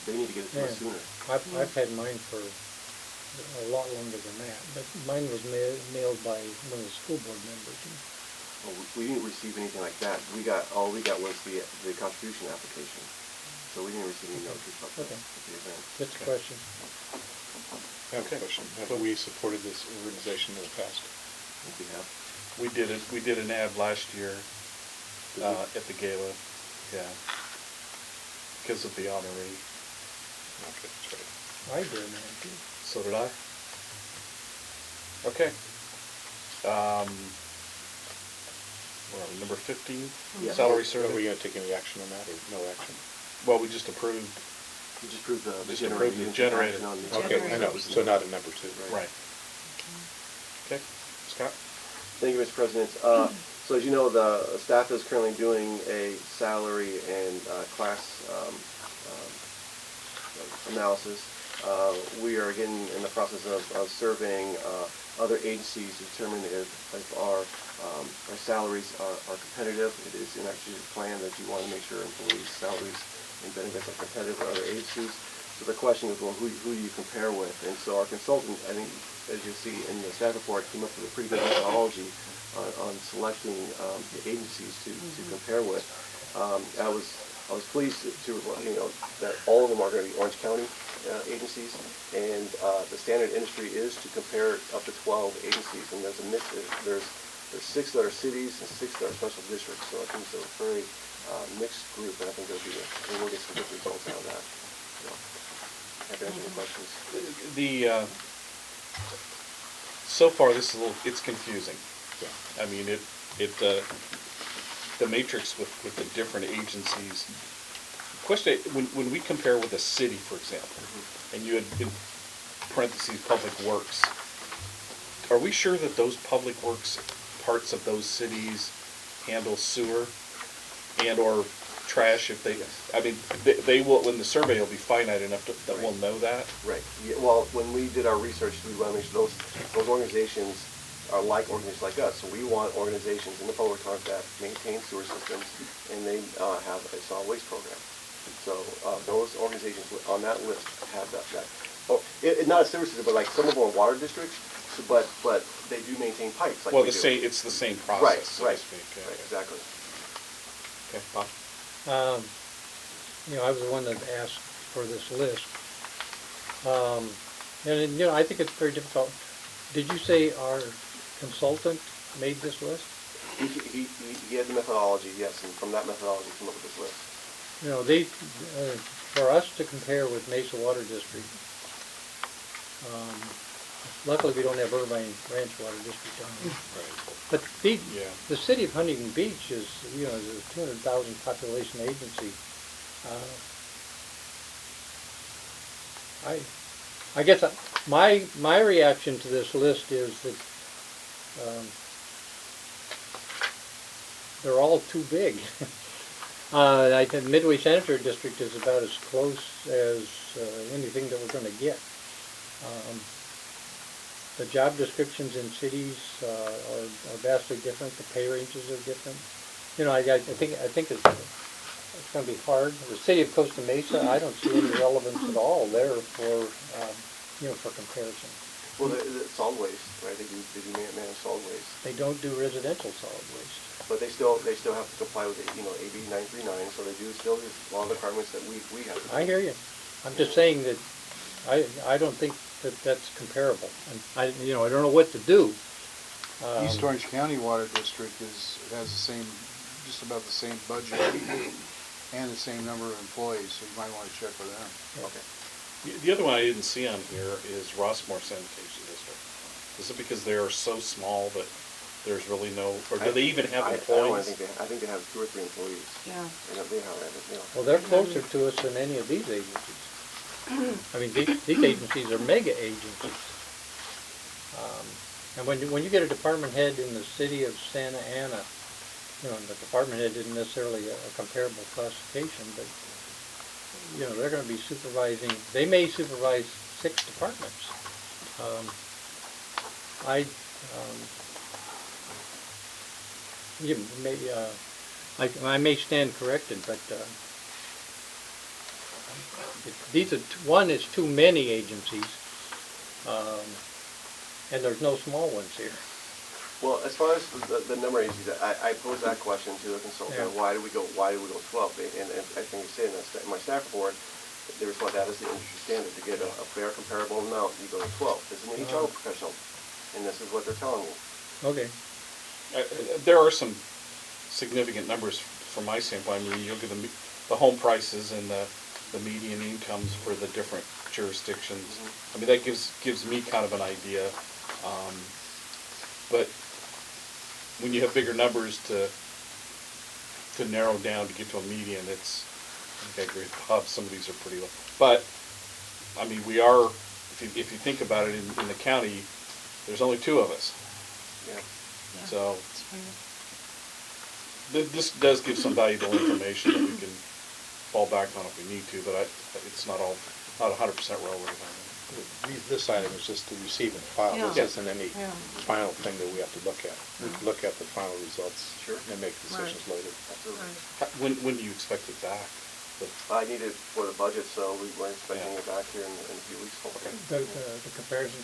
they need to get it to us sooner. I've had mine for a lot longer than that, but mine was mailed by one of the school board members. Well, we didn't receive anything like that. All we got was the contribution application. So we didn't receive any notice about the event. Just a question. I have a question. Have we supported this organization in the past? I think we have. We did an ad last year at the gala. Yeah. Because of the honoree. Okay, that's right. I did an ad too. So did I. Okay. Where are we, number 15? Yeah. Salary Are survey. we going to take any action on that, or no action? Well, we just approved. We just approved the Just generator. approved the generator. Okay, I know, so not a number 2. Right. Okay. Scott? Thank you, Mr. President. So as you know, the staff is currently doing a salary and class analysis. We are getting in the process of surveying other agencies to determine if our salaries are competitive. It is in actually the plan that you want to make sure employees' salaries and benefits are competitive with other agencies. So the question is, well, who do you compare with? And so our consultant, I think, as you see in the staff report, came up with a pretty good methodology on selecting the agencies to compare with. I was pleased to that all of them are going to be Orange County agencies, and the standard industry is to compare up to 12 agencies, and there's a mix. There's 6 that are cities and 6 that are special districts. So I think it's a very mixed group, and I think we'll get some good results out of that. So, happy to answer any questions. so far, this is a little, it's confusing. I mean, the matrix with the different agencies. Question, when we compare with a city, for example, and you had in parentheses, public works, are we sure that those public works parts of those cities handle sewer and or trash if they, I mean, they will, when the survey will be finite enough that we'll know that? Right. Yeah, well, when we did our research, we want to make sure those organizations are like organizations like us. So we want organizations in the public department that maintain sewer systems, and they have a solid waste program. So those organizations on that list have that. Not a sewer system, but like some of them are water districts, but they do maintain pipes. Like well, we do. it's the same process, so to speak. Right, exactly. Okay, Bob? You know, I was the one that asked for this list. And, you know, I think it's very difficult. Did you say our consultant made this list? He had the methodology, yes, and from that methodology, he came up with this list. You know, they, for us to compare with Mesa Water District, luckily we don't have Irvine Ranch Water District down here. Right. But the city of Huntington Beach is, you know, is a 200,000 population agency. I guess my reaction to this list is that they're all too big. I think Midway Sanitary District is about as close as anything that we're going to get. The job descriptions in cities are vastly different. The pay ranges are different. You know, I think it's going to be hard. The city of Costa Mesa, I don't see any relevance at all there for you know, for comparison. Well, the solid waste, right? They do manage solid waste. They don't do residential solid waste. But they still have to comply with AB 939, so they do still use a lot of the requirements that we have. I hear you. I'm just saying that I don't think that that's comparable. And I don't know what to do. East Orange County Water District has the same, just about the same budget and the same number of employees, so you might want to check with them. Okay. The other one I didn't see on here is Rossmore Sanitation District. Is it because they are so small that there's really no, or do they even have employees? I think they have 2 or 3 employees. Yeah. Well, they're closer to us than any of these agencies. I mean, these agencies are mega agencies. And when you get a department head in the city of Santa Ana, you know, the department head isn't necessarily a comparable classification, but you know, they're going to be supervising. They may supervise 6 departments. I may stand corrected, but one is too many agencies, and there's no small ones here. Well, as far as the number of agencies, I posed that question to the consultant. Yeah. Why do we go 12? And I think you say in my staff report, they respond that is the industry standard to get a fair comparable amount. You go to 12. This is an HR professional, and this is what they're telling me. Okay. There are some significant numbers from my standpoint. I mean, you look at the home prices and the median incomes for the different jurisdictions. I mean, that gives me kind of an idea. But when you have bigger numbers to narrow down to get to a median, I think I agree with Bob, some of these are pretty low. But, I mean, we are, if you think about it, in the county, there's only 2 of us. Yeah. So, this does give some valuable information that we can fall back on if we need to, but it's not 100% relevant. This item is just to receive and file. Yeah. This isn't any final thing that we have to look at. We can look at the final results and make decisions later. Absolutely. When do you expect it back? I need it for the budget, so we're expecting it back here in a few weeks. Hopefully. The comparisons.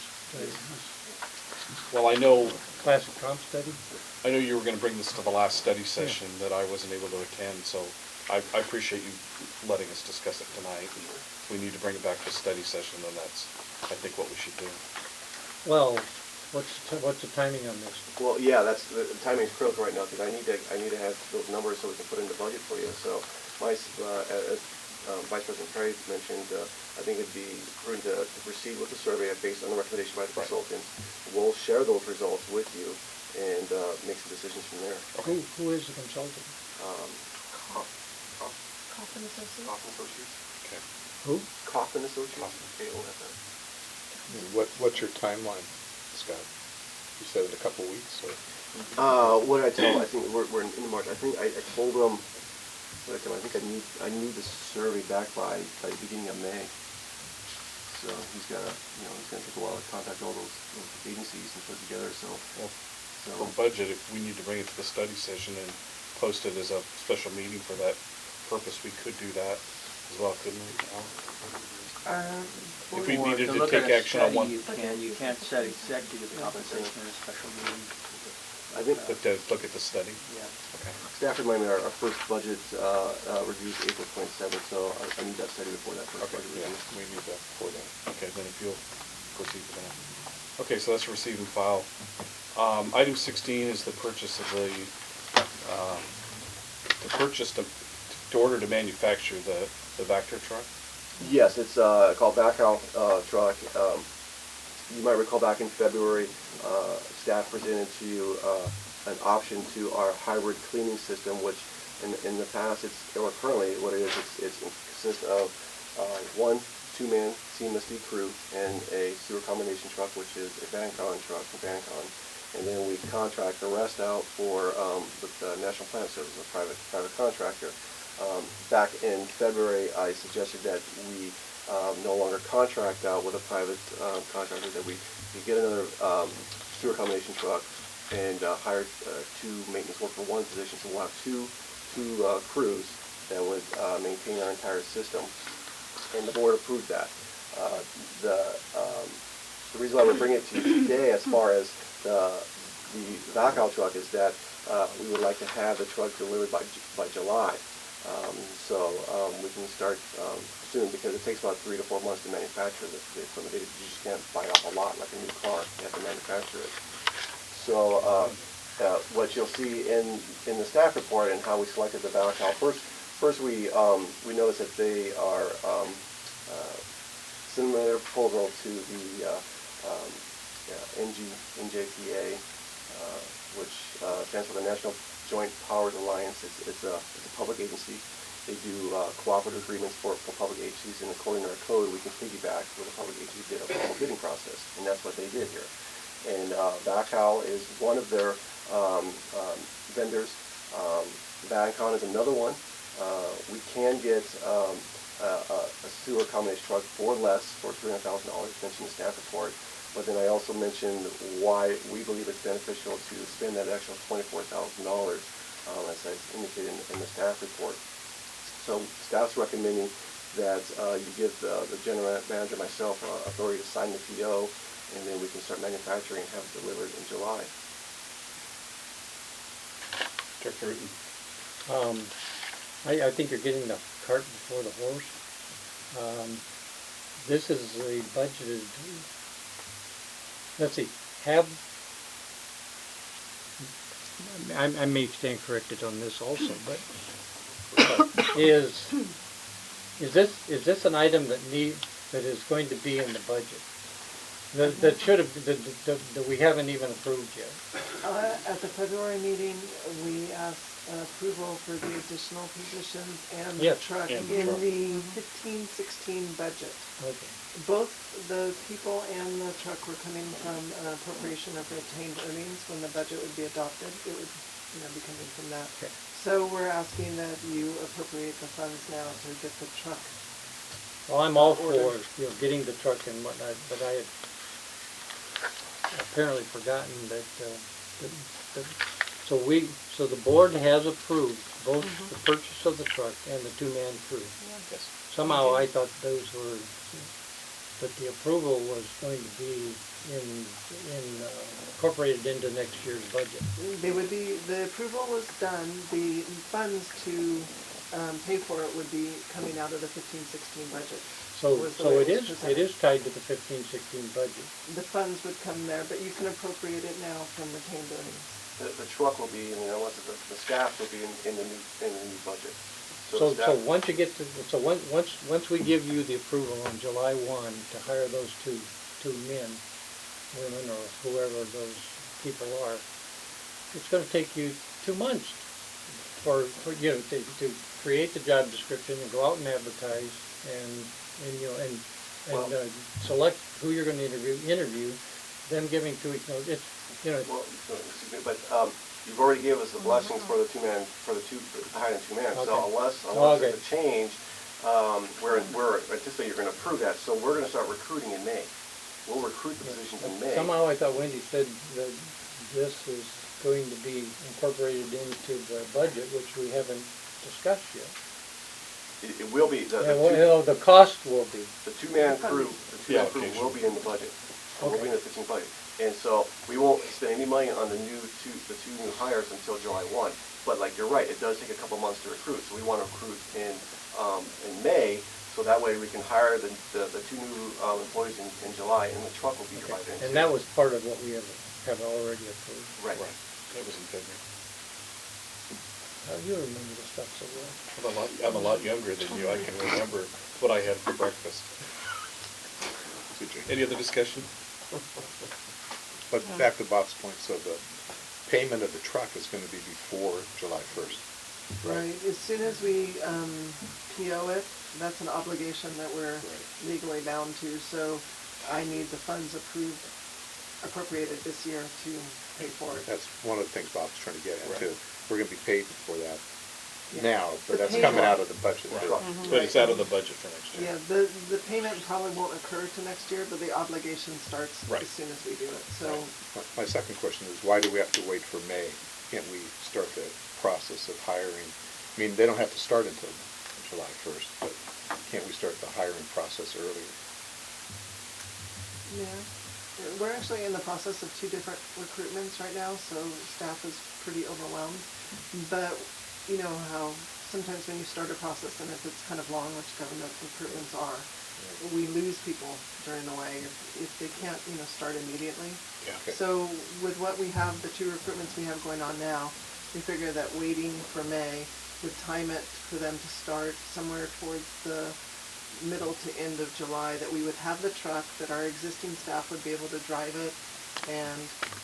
Well, I know. Classic comp study. I know you were going to bring this to the last study session that I wasn't able to attend, so I appreciate you letting us discuss it tonight. And if we need to bring it back to a study session, then that's, I think, what we should do. Well, what's the timing on this? Well, yeah, the timing is critical right now because I need to have those numbers so we can put in the budget for you. So my Vice President Perry mentioned, I think it'd be prudent to proceed with the survey based on the recommendation by the consultants. We'll share those results with you and make some decisions from there. Who is the consultant? Coffin Associates? Coffin Associates. Okay. Who? Coffin Associates. KOFN. What's your timeline, Scott? You said in a couple weeks, or? What did I tell him? I think we're in March. I think I told him. What did I tell him? I think I need the survey back by the beginning of May. So he's got to, he's going to take a while to contact all those agencies and put it together. So, For budget, if we need to bring it to the study session and post it as a special meeting for that purpose, we could do that as well, couldn't we? If we Or needed to look at take a action on one. study, you can't set executive compensation in a special meeting. I think But to look at the study? Yeah. Okay. staff reminded me our first budget review is April 27th, so I need that study before that first Okay, budget yeah, review. we need that before that. Okay, then if you'll proceed with that. Okay, so that's receive and file. Item 16 is the purchase of the order to manufacture the Vector truck. Yes, it's called backhoe truck. You might recall back in February, staff presented to you an option to our hybrid cleaning system, which in the past, or currently what it consists of one two-man seamlessly crew and a sewer combination truck, which is a Vancon truck from Vancon. And then we contract the rest out for the National Plant Service, a private contractor. Back in February, I suggested that we no longer contract out with a private contractor, that we get another sewer combination truck and hire two maintenance workers for one position, so we'll have two crews that would maintain our entire system. And the board approved that. The reason why we're bringing it to you today, as far as the backhoe truck, is that we would like to have the truck delivered by July. So we can start soon, because it takes about 3 to 4 months to manufacture the equipment. You just can't buy it off a lot like a new car. You have to manufacture it. So what you'll see in the staff report and how we selected the backhoe, first we noticed that they are similar proposal to the NJPA, which stands for the National Joint Powers Alliance. It's a public agency. They do cooperative agreements for public agencies, and according to our code, we can piggyback with a public agency did a formal bidding process, and that's what they did here. And Backhoe is one of their vendors. Vancon is another one. We can get a sewer combination truck for less, for $300,000, mentioned in the staff report. But then I also mentioned why we believe it's beneficial to spend that extra $24,000, as I indicated in the staff report. So staff's recommending that you give the general manager, myself, authority to sign the PO, and then we can start manufacturing and have it delivered in July. Director Rutten. I think you're getting the cart before the horse. This is the budgeted, let's see, I may stand corrected on this also, but is this an item that is going to be in the budget? That should have, that we haven't even approved yet? At the February meeting, we asked approval for the additional positions and the Yes, truck and in the truck. the 15-16 budget. Okay. Both the people and the truck were coming from an appropriation of retained earnings. When the budget would be adopted, it would be coming from that. Okay. So we're asking that you appropriate the funds now to get the truck. Well, I'm all for, getting the truck and whatnot, but I had apparently forgotten that, so the board has approved both the purchase of the truck and the two-man crew. Yes. Somehow I thought those were, that the approval was going to be incorporated into next year's budget. They would be, the approval was done, the funds to pay for it would be coming out of the 15-16 budget. So Was the way it was is presented. tied to the 15-16 budget. The funds would come there, but you can appropriate it now from retained earnings. The truck will be, the staff will be in the new budget. So staff- once you get to, so once we give you the approval on July 1 to hire those two men, women, or whoever those people are, it's gonna take you 2 months for you know, to create the job description and go out and advertise and you know, and select who you're gonna interview, them giving 2 weeks notice, it's, you know. Well, excuse me, but you've already gave us the blessings for the hiring 2 men. So Okay. unless Okay. there's a change, we're anticipating you're going to approve that. So we're going to start recruiting in May. We'll recruit the positions in May. Somehow I thought Wendy said that this is going to be incorporated into the budget, which we haven't discussed yet. It will be. Yeah, well, the cost will be. The 2-man crew, will be in the budget. Will be in the 15 budget. And so we won't spend any money on the two new hires until July 1. But like you're right, it does take a couple months to recruit. So we want to recruit in May, so that way we can hire the 2 new employees in July, and the truck will be July then. And that was part of what we have already approved. Right. That was in February. You remember the stuff so well. I'm a lot younger than you. I can remember what I had for breakfast. Any other discussion? But back to Bob's point, so the payment of the truck is going to be before July 1st. Right, as soon as we PO it, that's an obligation that we're legally bound to, so I need the funds appropriated this year to pay for it. That's one of the things Bob's trying to get at too. Right. We're going to be paid for that Yeah. now, but The that's payment- coming out of the budget too. But it's out of the budget for next year. Yeah, the payment probably won't occur to next year, but the obligation starts Right. as soon as we do it, so. My second question is, why do we have to wait for May? Can't we start the process of hiring? I mean, they don't have to start until July 1st, but can't we start the hiring process earlier? Yeah, we're actually in the process of 2 different recruitments right now, so staff is pretty overwhelmed. But you know how sometimes when you start a process, and if it's kind of long, which government recruitments are, we lose people during the way if they can't, you know, start immediately. Yeah. Okay. So with what we have, the 2 recruitments we have going on now, we figure that waiting for May would time it for them to start somewhere towards the middle to end of July, that we would have the truck, that our existing staff would be able to drive it and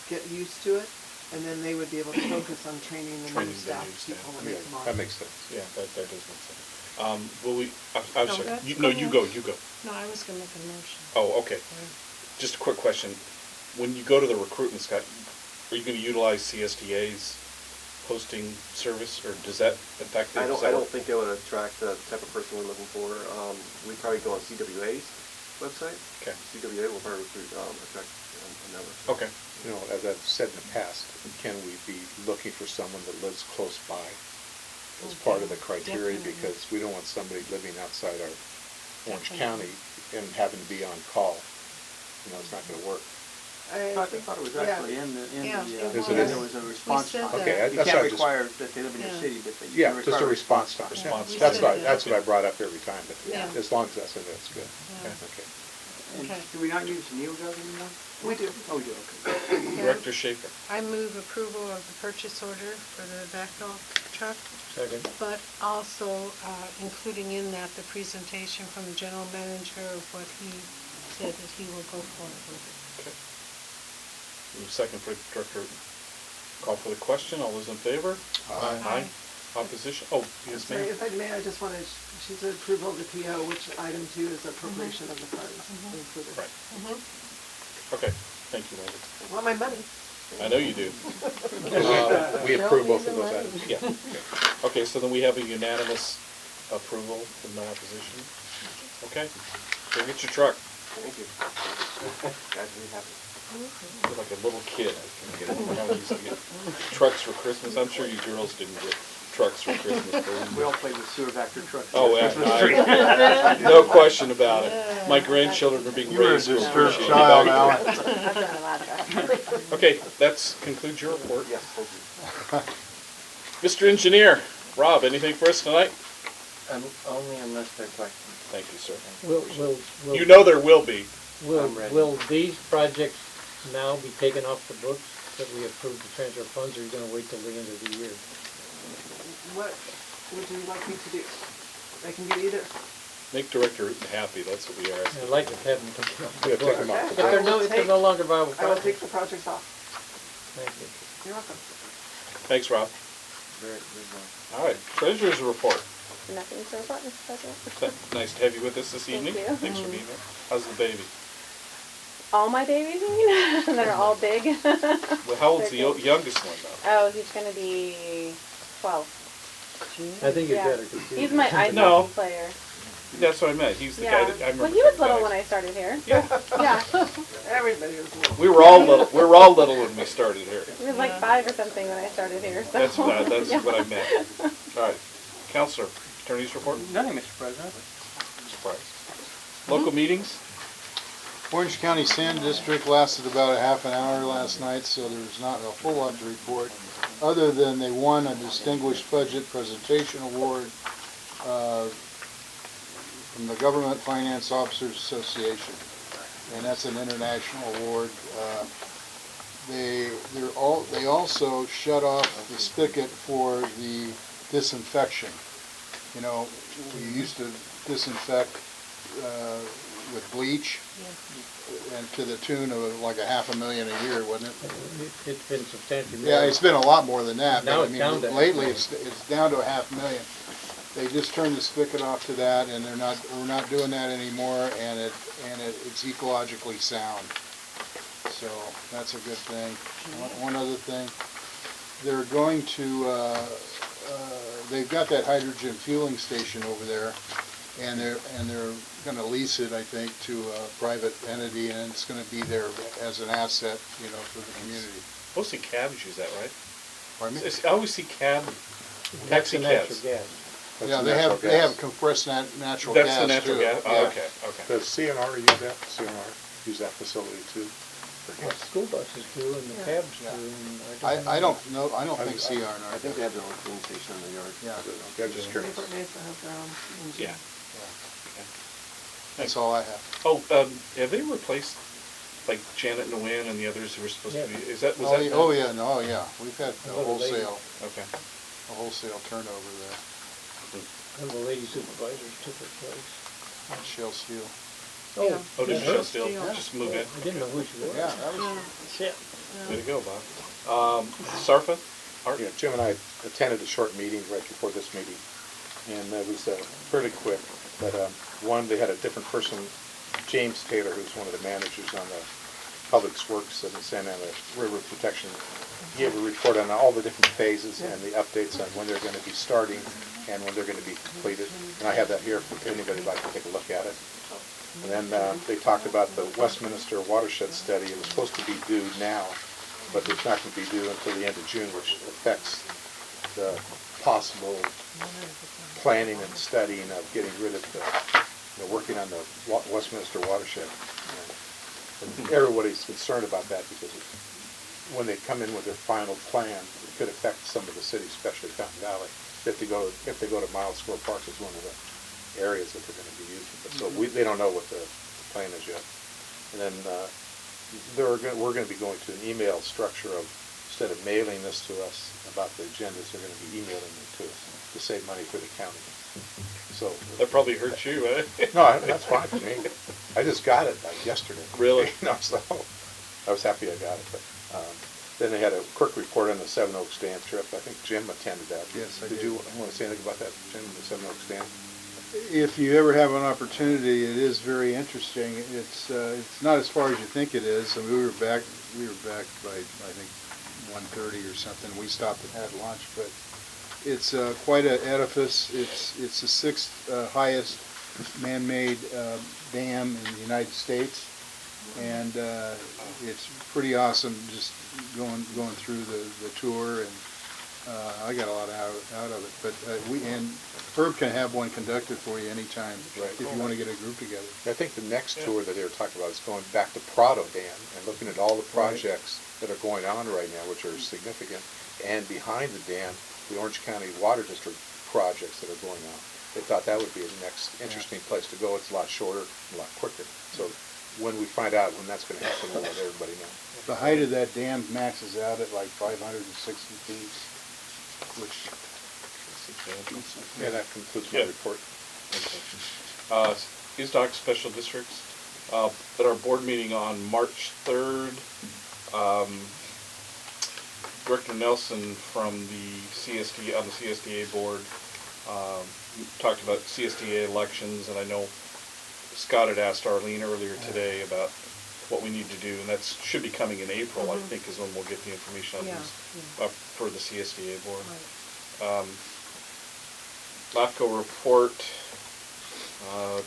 get used to it, and then they would be able to focus on training the new staff people when they come on. That makes sense. Yeah, that does make sense. Will we, I'm No, sorry, that's you go. No, I was gonna make a motion. Oh, okay. Just a quick question. When you go to the recruitment, Scott, are you gonna utilize CSDA's posting service, or does that affect it? I don't think that would attract the type of person we're looking for. We'd probably go on CWA's website. Okay. CWA will probably attract a number. Okay. You know, as I've said in the past, can we be looking for someone that lives close by as part of the criteria? Definitely. Because we don't want somebody living outside our Orange Definitely. County and having to be on call. You know, it's not gonna work. I thought it was actually in the, Yeah, it Is it there in? was a response said time. that. Okay, You that's can't what I just. require that they live in Yeah. your city, but you Yeah, can just a require response time. Response We That's said what, that. that's what I brought up every time, but Yeah. as long as that's in there, it's good. Yeah. Okay. And Okay. do we not use NeoGov anymore? We do. Oh, we do, okay. Director Schaefer. I move approval of the purchase order for the backhoe truck, Second. but also including in that the presentation from the general manager of what he said that he will go forward with it. Okay. Second for Director. Call for the question. All those in favor? Aye. Opposition? Oh, yes, Sorry, ma'am. if I may, I just wanted, she said approval of the PO, which item 2 is appropriation of the funds included. Right. Mhm. Okay. Thank you, Wendy. I want my money. I know you do. We approve both of those items. Yeah. Okay, so then we have a unanimous approval with no opposition. Okay. Go get your truck. Thank you. Guys, really happy. You're like a little kid. I used to get trucks for Christmas. I'm sure you girls didn't get trucks for Christmas. We all played with sewer vector trucks. Oh, yeah. no question about it. My grandchildren are being You were a raised to disturbed appreciate child, it. Alan. I've done a lot of that. Okay, that's concludes your report. Yes, thank you. Mr. Engineer, Rob, anything for us tonight? Only unless they're questions. Thank you, sir. Will You know there will be. I'm ready. Will these projects now be taken off the books that we approved the transfer funds, or are you gonna wait till the end of the year? What, would you like me to do? I can do either. Make Director Uten happy, that's what we are asking. I'd like to have them taken off the Yeah, take book. them off. Okay, But they're no, if they're no longer viable I will projects. take the projects off. Thank you. You're welcome. Thanks, Rob. Very good. All right, Treasurer's report. Nothing to report, Mr. President. Nice to have you with us this Thank evening. you. Thanks for being here. How's the baby? All my babies, you mean? That are all big. Well, how old's the They're good. youngest one, though? Oh, he's gonna be 12. I think you're Yeah. better. 'cause He's my ice No. hockey player. That's what I meant. He's the guy Yeah. that I remember. Well, he was little guys. when I started here. Yeah. Yeah. Everybody is little. We were all little. We were all little when we started here. He was like 5 or something when I started here. So. That's what Yeah. I meant. All right, Counselor, Attorney's report. Nothing, Mr. President. Surprise. Local meetings. Orange County Sand District lasted about a half an hour last night, so there's not a whole lot to report, other than they won a Distinguished Budget Presentation Award from the Government Finance Officers Association, and that's an international award. They also shut off the spigot for the disinfection. You know, we used to disinfect with bleach, and to the tune of like $500,000 a year, wasn't it? It's been substantially more. Yeah, it's been a lot more than that, Now but I it's mean, down to lately $500,000. it's down to $500,000. They just turned the spigot off to that, and we're not doing that anymore, and it's ecologically sound. So that's a good thing. One other thing, they're going to, they've got that hydrogen fueling station over there, and they're going to lease it, I think, to a private entity, and it's going to be there as an asset, you know, for the community. Mostly cabs use that, right? Pardon me? I always see cab, That's taxi the natural cabs. gas. That's Yeah, the they natural have gas. compressed natural That's gas the natural too. gas. Oh, Yeah. okay, okay. Does CNR use that? CNR use that facility too? for Well, gas? school buses do and the cabs do, Yeah. and I don't know, I don't think CR. I think they have their own fueling station in the yard. Yeah. I'm just curious. Newport Mesa has their own engine. Yeah. That's all I have. Oh, have they replaced like Janet Nguyen and the others who were supposed to be? Is that was Oh, that? yeah, oh, yeah, no, yeah, we've had a Another lady. Okay. wholesale turnover there. one of the lady supervisors took her place. Shell Steel. Yeah. Oh, did yeah, Michelle her? still Yeah. just move in? I didn't know who she was. Yeah, that was, Shit. Way to go, Bob. Sarfa, Art. Yeah, Jim and I attended a short meeting right before this meeting, and it was fairly quick. But one, they had a different person, James Taylor, who's one of the managers on the Public Works and the Santa Ana River Protection. He gave a report on all the different phases and the updates on when they're going to be starting and when they're going to be completed. And I have that here for anybody who'd like to take a look at it. And then they talked about the Westminster watershed study. It was supposed to be due now, but it's not going to be due until the end of June, which affects the possible planning and studying of getting rid of working on the Westminster watershed. And everybody's concerned about that because when they come in with their final plan, it could affect some of the cities, especially Fountain Valley, if they go to Miles Square Park is one of the areas that they're going to be using. But so they don't know what the plan is yet. And then we're going to be going to an email structure of, instead of mailing this to us about the agendas, they're going to be emailing it to us to save money for the county. So That probably hurts you, eh? no, that's fine for me. I just got it like yesterday. Really? No, so I was happy I got it. But then they had a quick report on the Seven Oaks Dam trip. I think Jim attended that. Yes, I Did did. you want to say anything about that, Jim, the Seven Oaks Dam? if you ever have an opportunity, it is very interesting. It's not as far as you think it is. I mean, we were back by, I think, 1:30 or something. We stopped and had lunch, but it's quite an edifice. It's the sixth highest man-made dam in the United States, and it's pretty awesome just going through the tour, and I got a lot out of it. But and Herb can have one conducted for you anytime if you want to get a group together. I think the next tour that they were talking about is going back to Prado Dam and looking at all the projects that are going on right now, which are significant, and behind the dam, the Orange County Water District projects that are going on. They thought that would be the next interesting place to go. It's a lot shorter, a lot quicker. So when we find out when that's going to happen, we'll let everybody know. The height of that dam maxes out at like 560 feet, which Yeah, that concludes my Yeah. report. ISDOC Special Districts, at our board meeting on March 3rd, Director Nelson from the CSD, on the CSDA board, talked about CSDA elections, and I know Scott had asked Arlene earlier today about what we need to do, and that should be coming in April, I think, is when we'll get the information on Yeah, these, for the CSDA board. LAFCO report,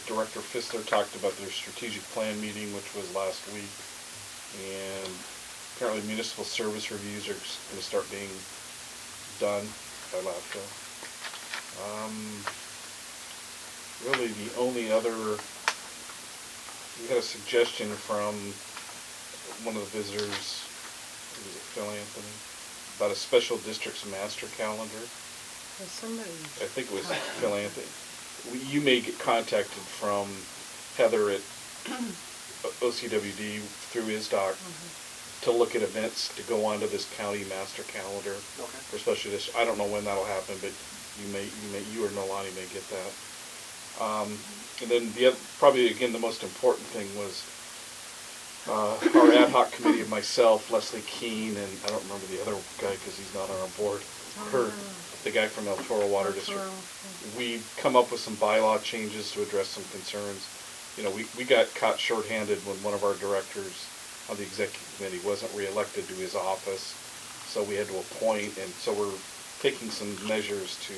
Director Fissler talked about their strategic plan meeting, which was last week, and apparently municipal service reviews are going to start being done by LAFCO. Really the only other, we had a suggestion from one of the visitors, was it Phil Anthony, about a special districts master calendar. Well, somebody. I think it was Phil Anthony. You may get contacted from Heather at OCWD through ISDOC to look at events to go onto this county master calendar for special districts. I don't know when that'll happen, but you or Nolani may get that. And then the other, probably again the most important thing was our ad hoc committee of myself, Leslie Keene, and I don't remember the other guy because he's not on our board. Kurt, the guy from El Toro Water District. We come up with some bylaw changes to address some concerns. You know, we got caught shorthanded when one of our directors on the executive committee wasn't reelected to his office, so we had to appoint, and so we're taking some measures to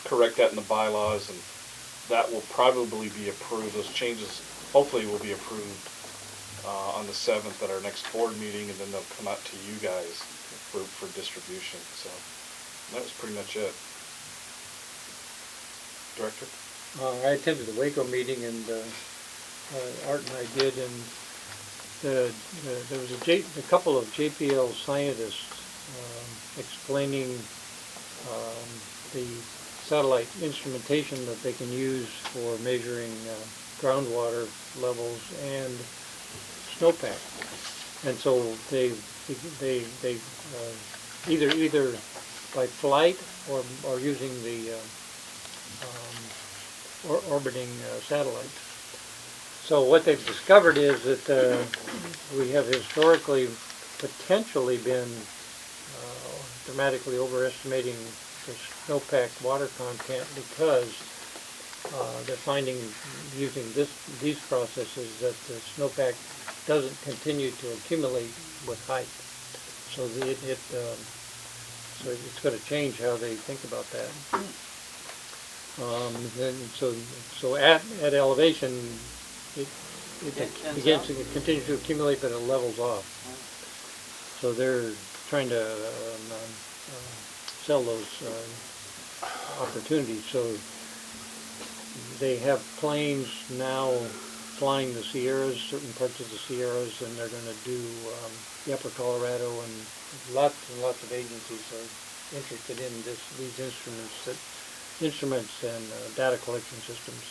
correct that in the bylaws, and that will probably be approved. Those changes hopefully will be approved on the 7th at our next board meeting, and then they'll come out to you guys for distribution. So that was pretty much it. Director? I attended the Waco meeting, and Art and I did, and there was a couple of JPL scientists explaining the satellite instrumentation that they can use for measuring groundwater levels and snowpack. And so they either by flight or using the orbiting satellites. So what they've discovered is that we have historically potentially been dramatically overestimating the snowpack water content because they're finding using these processes that the snowpack doesn't continue to accumulate with height. So so it's going to change how they think about that. Then so at elevation, it begins to continue to accumulate, but it levels off. So they're trying to sell those opportunities. So they have planes now flying the Sierras, certain parts of the Sierras, and they're going to do the Upper Colorado, and lots of agencies are interested in these instruments and data collection systems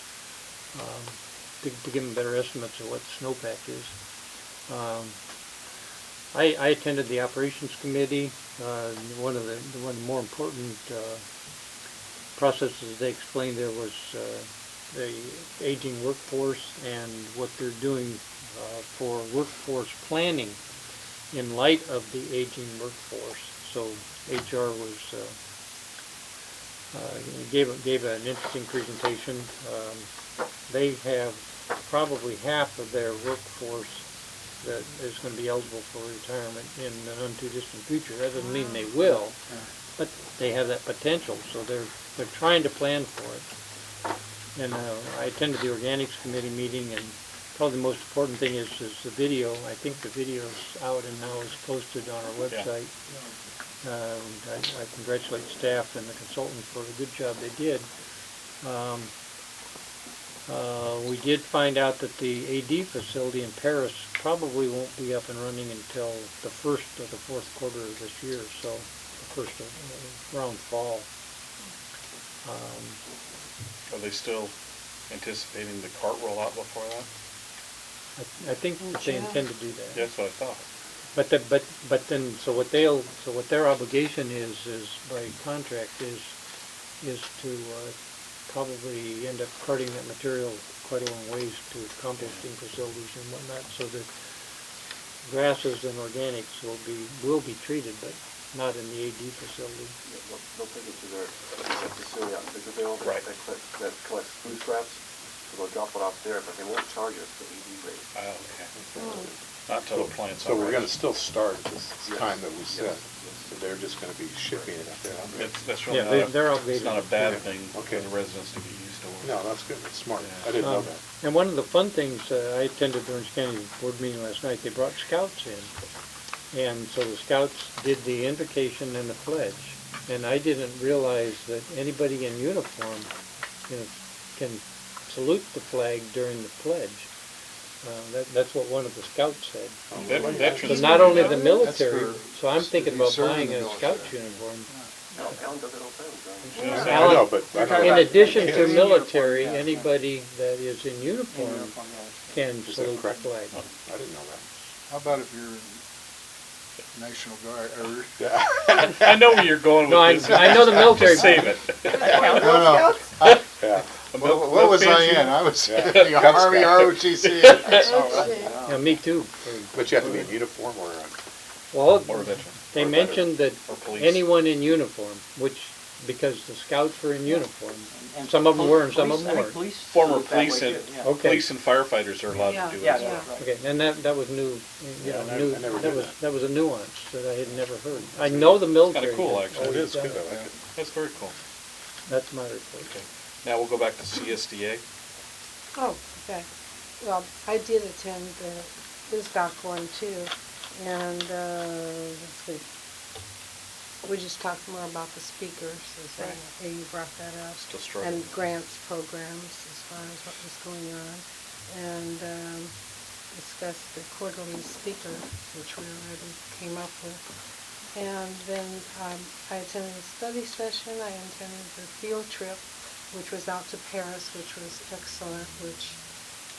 to give them better estimates of what snowpack is. I attended the operations committee. One of the more important processes they explained there was the aging workforce and what they're doing for workforce planning in light of the aging workforce. So HR was gave an interesting presentation. They have probably half of their workforce that is going to be eligible for retirement in the not too distant future. That doesn't mean they will, but they have that potential. So they're trying to plan for it. And I attended the organics committee meeting, and probably the most important thing is the video. I think the video's out and now is posted on our website. I congratulate staff and the consultant for the good job they did. We did find out that the AD facility in Paris probably won't be up and running until the first of the fourth quarter of this year, so the first of around fall. Are they still anticipating the cart rollout before that? I think they intend to do that. Yeah, that's what I thought. But then, so what their obligation is by contract is to, probably end up carting that material quite a long ways to composting facilities and whatnot, so that grasses and organics will be treated, but not in the AD facility. They'll take it to their facility out in Victorville Right. that collects food scraps, so they'll drop it off there, but they won't charge us the ED rate. Oh, okay. Not till the plant's So we're operational. gonna still start at this Yes. time that we set, Yes. so they're just gonna be shipping it up there. That's really Yeah, not they're a, obligated. it's not a bad Yeah. thing for Okay. the residents to get used to. No, that's good, that's smart, Yeah. I didn't know that. And one of the fun things, I attended the Orange County Board meeting last night, they brought scouts in. And so the scouts did the invocation and the pledge. And I didn't realize that anybody in uniform, can salute the flag during the pledge. That's what one of the scouts said. Veterans. So not only the That's military, for- so I'm thinking if you about serve in buying the a military. scout's uniform. Alan does it all the time, John. Yeah. I know, but I don't In know. addition to Kids. military, anybody that is in uniform can Is that salute the correct? flag. I didn't know that. How about if you're National Guard, or, Yeah. I know where you're going with No, this. I know the military. Just save it. no, Yeah. what was I in? I was Yeah. in the Cub Army Scout. ROTC. That's all right. Yeah, me too. But you have to be in uniform or, Well, Or veteran. they Or mentioned that Or police. anyone in uniform, which, because the scouts were in uniform, some of them were and some of them weren't. Former police and, Okay. police and firefighters are allowed to do it as well. Okay, and that was new, Yeah, I new, never knew that. that was a nuance that I had never heard. I know the military. Kinda cool, has actually. it always is done good, I like it. That's very cool. That's my report. Okay. Now we'll go back to CSDA. Oh, okay. Well, I did attend the ISDOC one too, and, let's see. We just talked more about the speakers, you brought that up. Still struggling. And grants programs as far as what was going on. And, discussed the quarterly speaker, which we already came up with. And then, I attended a study session, I attended the field trip, which was out to Paris, which was excellent, which,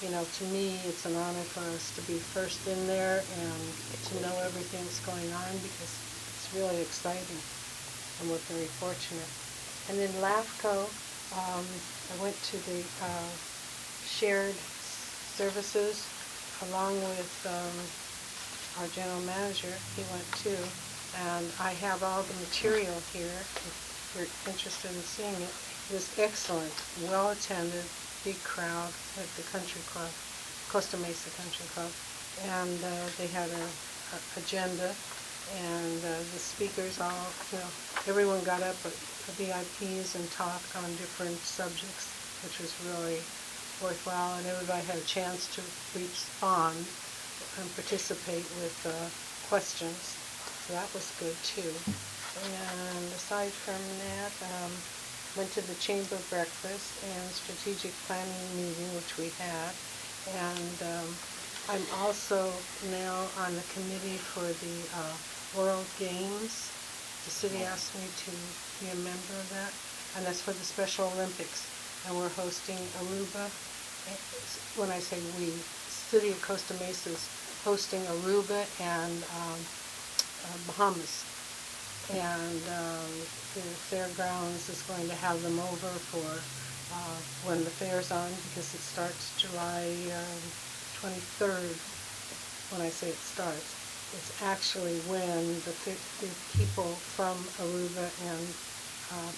to me, it's an honor for us to be first in there and to know everything that's going on, because it's really exciting, and we're very fortunate. And then LAFCO, I went to the shared services along with our general manager. He went too, and I have all the material here if you're interested in seeing it. It was excellent, well attended, big crowd at the country club, Costa Mesa Country Club, and they had a agenda, and the speakers all, everyone got up at VIPs and talked on different subjects, which was really worthwhile, and everybody had a chance to respond and participate with questions, so that was good too. And aside from that, went to the chamber breakfast and strategic planning meeting, which we had, and I'm also now on the committee for the World Games. The city asked me to be a member of that, and that's for the Special Olympics. And we're hosting Aruba. When I say we, City of Costa Mesa is hosting Aruba and Bahamas. And the fairgrounds is going to have them over for when the fair's on, because it starts July 23rd. When I say it starts, it's actually when the people from Aruba and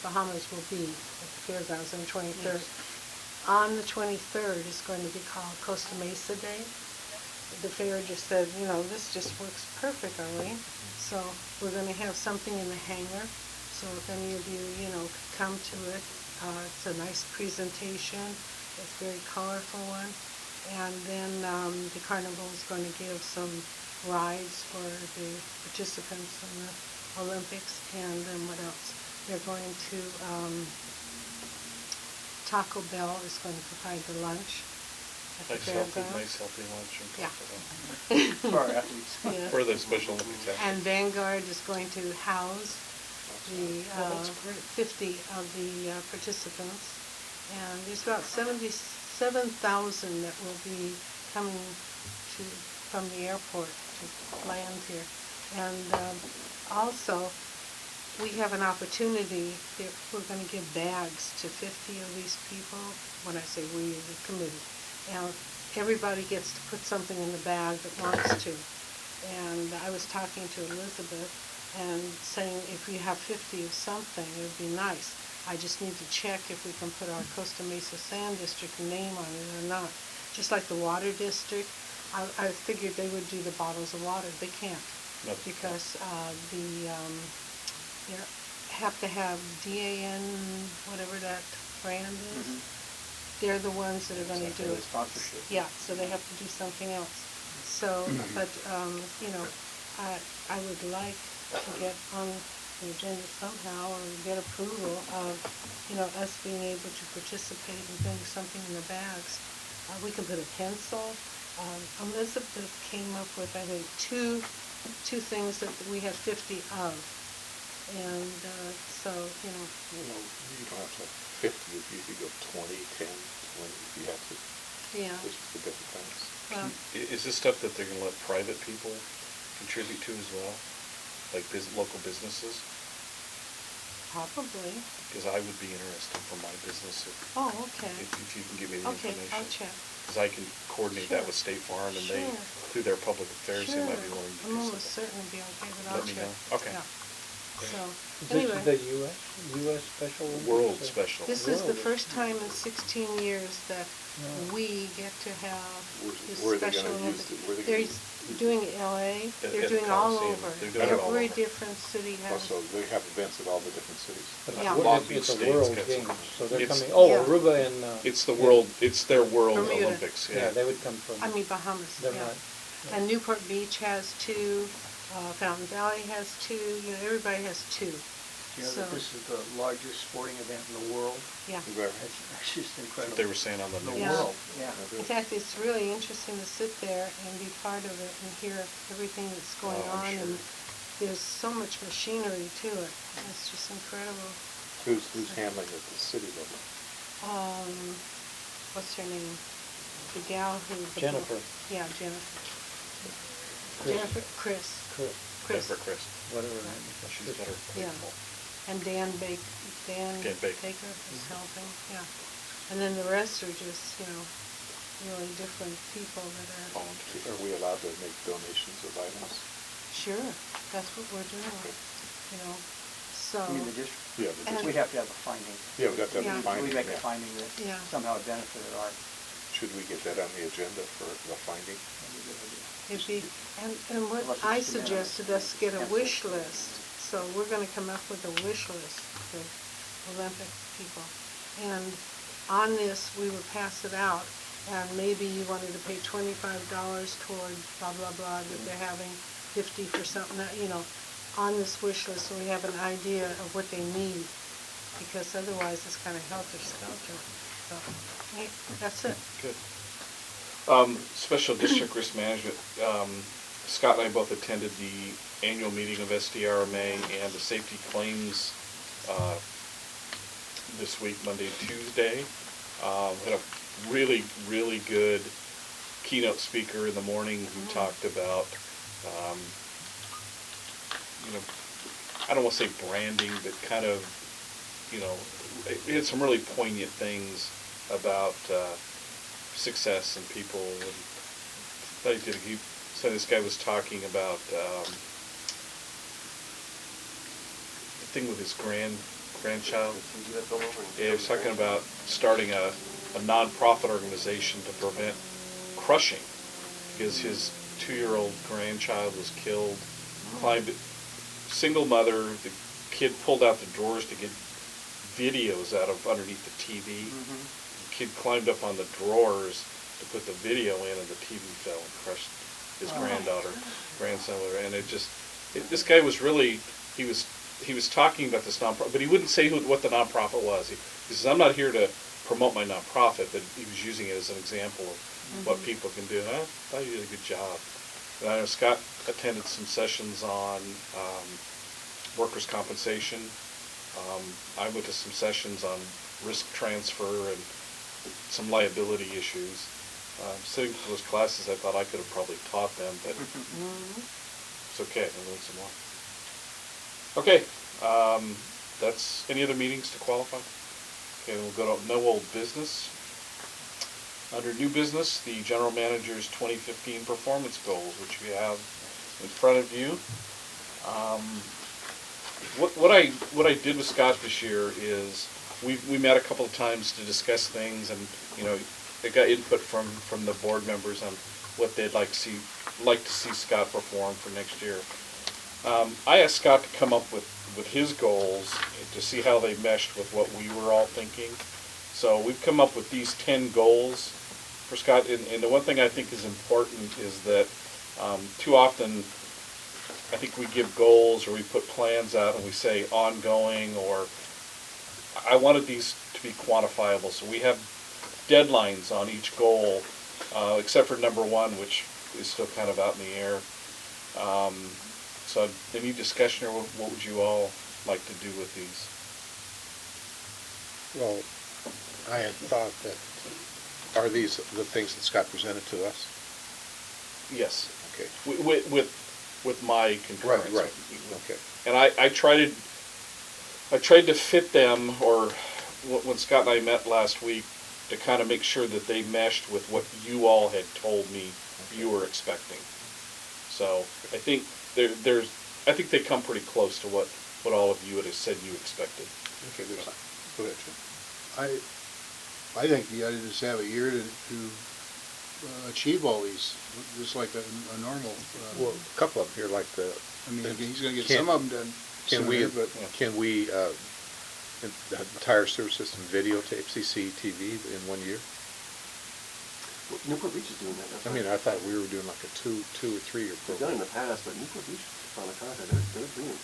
Bahamas will be at the fairgrounds on the 23rd. On the 23rd is going to be called Costa Mesa Day. The fair just said, this just works perfectly. So we're going to have something in the hangar. So if any of you, could come to it, it's a nice presentation. It's a very colorful one. And then the carnival is going to give some rides for the participants in the Olympics. And then what else? They're going to, Taco Bell is going to provide the lunch at the fairgrounds. Nice healthy lunch and Yeah. For our athletes. Yeah. For the Special Olympics athletes. And Vanguard is going to house the 50 of the participants. And there's about 77,000 that will be coming from the airport to lands here. And also, we have an opportunity, if we're gonna give bags to 50 of these people, when I say we, the committee. And everybody gets to put something in the bag that wants to. And I was talking to Elizabeth and saying if we have 50 of something, it would be nice. I just need to check if we can put our Costa Mesa Sand District name on it or not. Just like the Water District, I figured they would do the bottles of water. They can't. Nope. Because you have to have DAN, whatever that brand is. They're the ones that are going to do it. Sponsorship. Yeah, so they have to do something else. So, but, you know, I would like to get on the agenda somehow or get approval of, you know, us being able to participate and bring something in the bags. We can put a pencil. Elizabeth came up with, I think, two things that we had 50 of. And so, you know. You know, you don't have to have 50, if you could go 20, 10, 20, if you have to. Yeah. Just for different things. Well, Is this stuff that they're gonna let private people contribute to as well? Like local businesses? probably. Because I would be interested for my business Oh, okay. if you can give me the Okay, information. I'll check. Because I can coordinate that Sure. with State Farm and they, Sure. through their public affairs, they might be Sure. willing to I'm do almost something. certain it'll be okay, but I'll Let me check. know. Okay. Yeah. So, Is anyway. this the US special Olympics? World or- special. This is the World. first time in 16 years that we get to have this Where are they special gonna use Olympics. it? Where are they They're gonna doing LA, At they're the doing all Coliseum. over. They're doing it all Every over. different city has. Also, they have events at all the different cities. But Yeah. what Long is- Beach it's a State's world got game, some- so they're it's- coming, Yeah. Aruba and, It's the world, it's their World Bermuda. Olympics, yeah, yeah. they would come from, I mean Bahamas, they're yeah. not. And Newport Beach has two, Fountain Valley has two, you know, everybody has two. You know So, that this is the largest sporting event in the world? yeah. That's just That's incredible. what they were saying on the The news. Yeah. world, yeah. In fact, it's really interesting to sit there and be part of it and hear everything that's going Oh, I'm on. sure. And there's so much machinery to it. It's just incredible. Who's handling it at the city level? What's her name? The gal who. Jennifer. Yeah, Jennifer. Chris. Jennifer, Chris. Jennifer Chris. Whatever her name is. She's better. Yeah. And Dan Baker is helping, yeah. And then the rest are just, you know, really different people that are. Are we allowed to make donations of items? Sure, that's what we're doing, you know, so. You mean the district? Yeah, the And- We'd have to have a finding. Yeah, we'd have to have Yeah. a finding. We'd make a yeah. finding that Yeah. somehow it benefited our, Should we get that on the agenda for the finding? It'd be, and what Unless it's I de minimis. suggested us get a wish list, so we're gonna come up with a wish list for Olympic people. And on this, we would pass it out, and maybe you wanted to pay $25 toward blah, blah, blah, that they're having 50 for something, that, you know, on this wish list, so we have an idea of what they need, because otherwise it's kinda helter-skelter. So, hey, that's it. Good. Special District Risk Management, Scott and I both attended the annual meeting of SDRMA and the safety claims this week, Monday and Tuesday. Had a really, really good keynote speaker in the morning who talked about, you know, I don't want to say branding, but kind of, you know, it had some really poignant things about success and people. And so this guy was talking about the thing with his grandchild. Yeah, he was talking about starting a non-profit organization to prevent crushing, because his 2-year-old grandchild was killed. Climbed, single mother, the kid pulled out the drawers to get videos out of underneath the TV. The kid climbed up on the drawers to put the video in, and the TV fell and crushed his grandson, and this guy was really, he was talking about this nonprofit, but he wouldn't say what the nonprofit was. He says, I'm not here to promote my nonprofit, but he was using it as an example of what people can do. And I thought he did a good job. And I know Scott attended some sessions on workers' compensation. I went to some sessions on risk transfer and some liability issues. Sitting for those classes, I thought I could have probably taught them, but it's okay, I'll learn some more. Okay, that's, any other meetings to qualify? Okay, then we'll go to no old business. Under new business, the general manager's 2015 performance goals, which you have in front of you. What I did with Scott this year is we met a couple of times to discuss things, and you know, I got input from the board members on what they'd like to see Scott perform for next year. I asked Scott to come up with his goals to see how they meshed with what we were all thinking. So we've come up with these 10 goals for Scott, and the one thing I think is important is that too often I think we give goals or we put plans out and we say ongoing, or I wanted these to be quantifiable. So we have deadlines on each goal, except for number 1, which is still kind of out in the air. So any discussion, or what would you all like to do with these? Well, I had thought that, are these the things that Scott presented to us? Yes. Okay. With my concurrence. Right. Okay. And I tried to fit them, or when Scott and I met last week, to kind of make sure that they meshed with what you all had told me you were expecting. So I think I think they come pretty close to what all of you had said you expected. Okay, go ahead, Jim. I think you ought to just have a year to achieve all these, just like a normal. Well, a couple of them here, like the. I mean, he's going to get some of them done sooner, but. Can we, entire sewer system videotape CCTV in 1 year? Well, Newport Beach is doing that. I mean, I thought we were doing like a two or 3 year They've program. done it in the past, but Newport Beach is on the contract.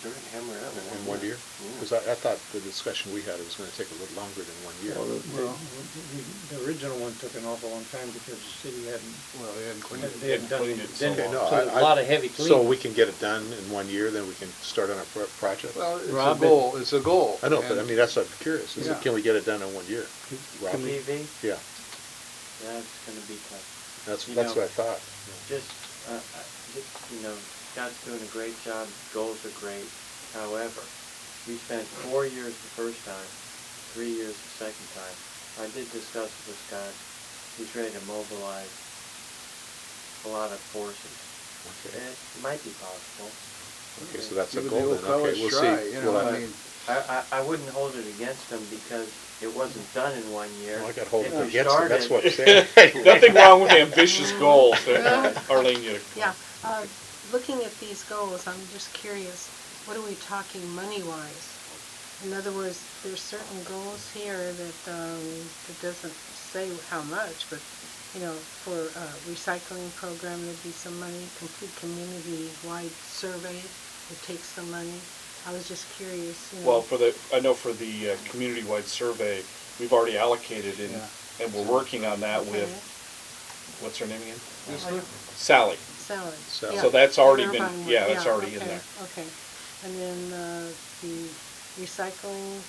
They're hammering it out In 1 year? Because I thought the discussion we had, it was going to take a little longer than 1 year. Well, the original one took an awful long time because the city hadn't. Well, they hadn't cleaned it. They hadn't done Cleaned it. it so Then long. so a lot of heavy cleaning. So we can get it done in 1 year, then we can start on our project? Well, it's Rob, a goal, it's a goal. I know, but I and- mean, that's what I'm curious, is Yeah. can we get it done in 1 year? Rob? TV, Yeah, that's gonna be tough. that's You what know, I thought. Just, you know, Scott's doing a great job, goals are great. However, we spent 4 years the first time, 3 years the second time. I did discuss it with Scott. He's ready to mobilize a lot of forces. Okay. And it might be possible. Okay, so that's a Give it goal the then, old okay, college we'll try, see. you know, Well, I mean, I wouldn't hold it against him because it wasn't done in 1 year. Well, I got hold of If it we against it, that's started- what I'm saying. Nothing wrong with ambitious goals. Arlene, you. Yeah, looking at these goals, I'm just curious, what are we talking money-wise? In other words, there's certain goals here that it doesn't say how much, but, you know, for a recycling program, there'd be some money. Complete community-wide survey would take some money. I was just curious, you know. Well, I know for the community-wide survey, we've already allocated and we're working on that with, what's her name again? Sally. Salad. So- Yeah. So that's already been, Irvine one. yeah, that's already in okay, there. Okay, and then the recycling,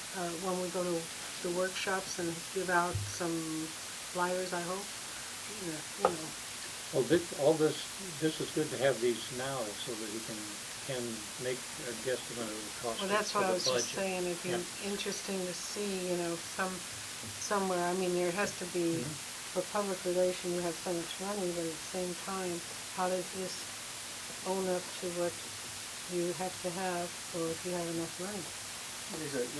when we go to the workshops and give out some flyers, I hope, you know. Well, all this is good to have these now so that we can make a guesstimate of the cost Well, of that's what I the was just budget. saying, it'd be Yeah. interesting to see, you know, somewhere, I mean, there has to be, for public relation, you have so much money, but at the same time, how does this own up to what you have to have, or if you have enough money?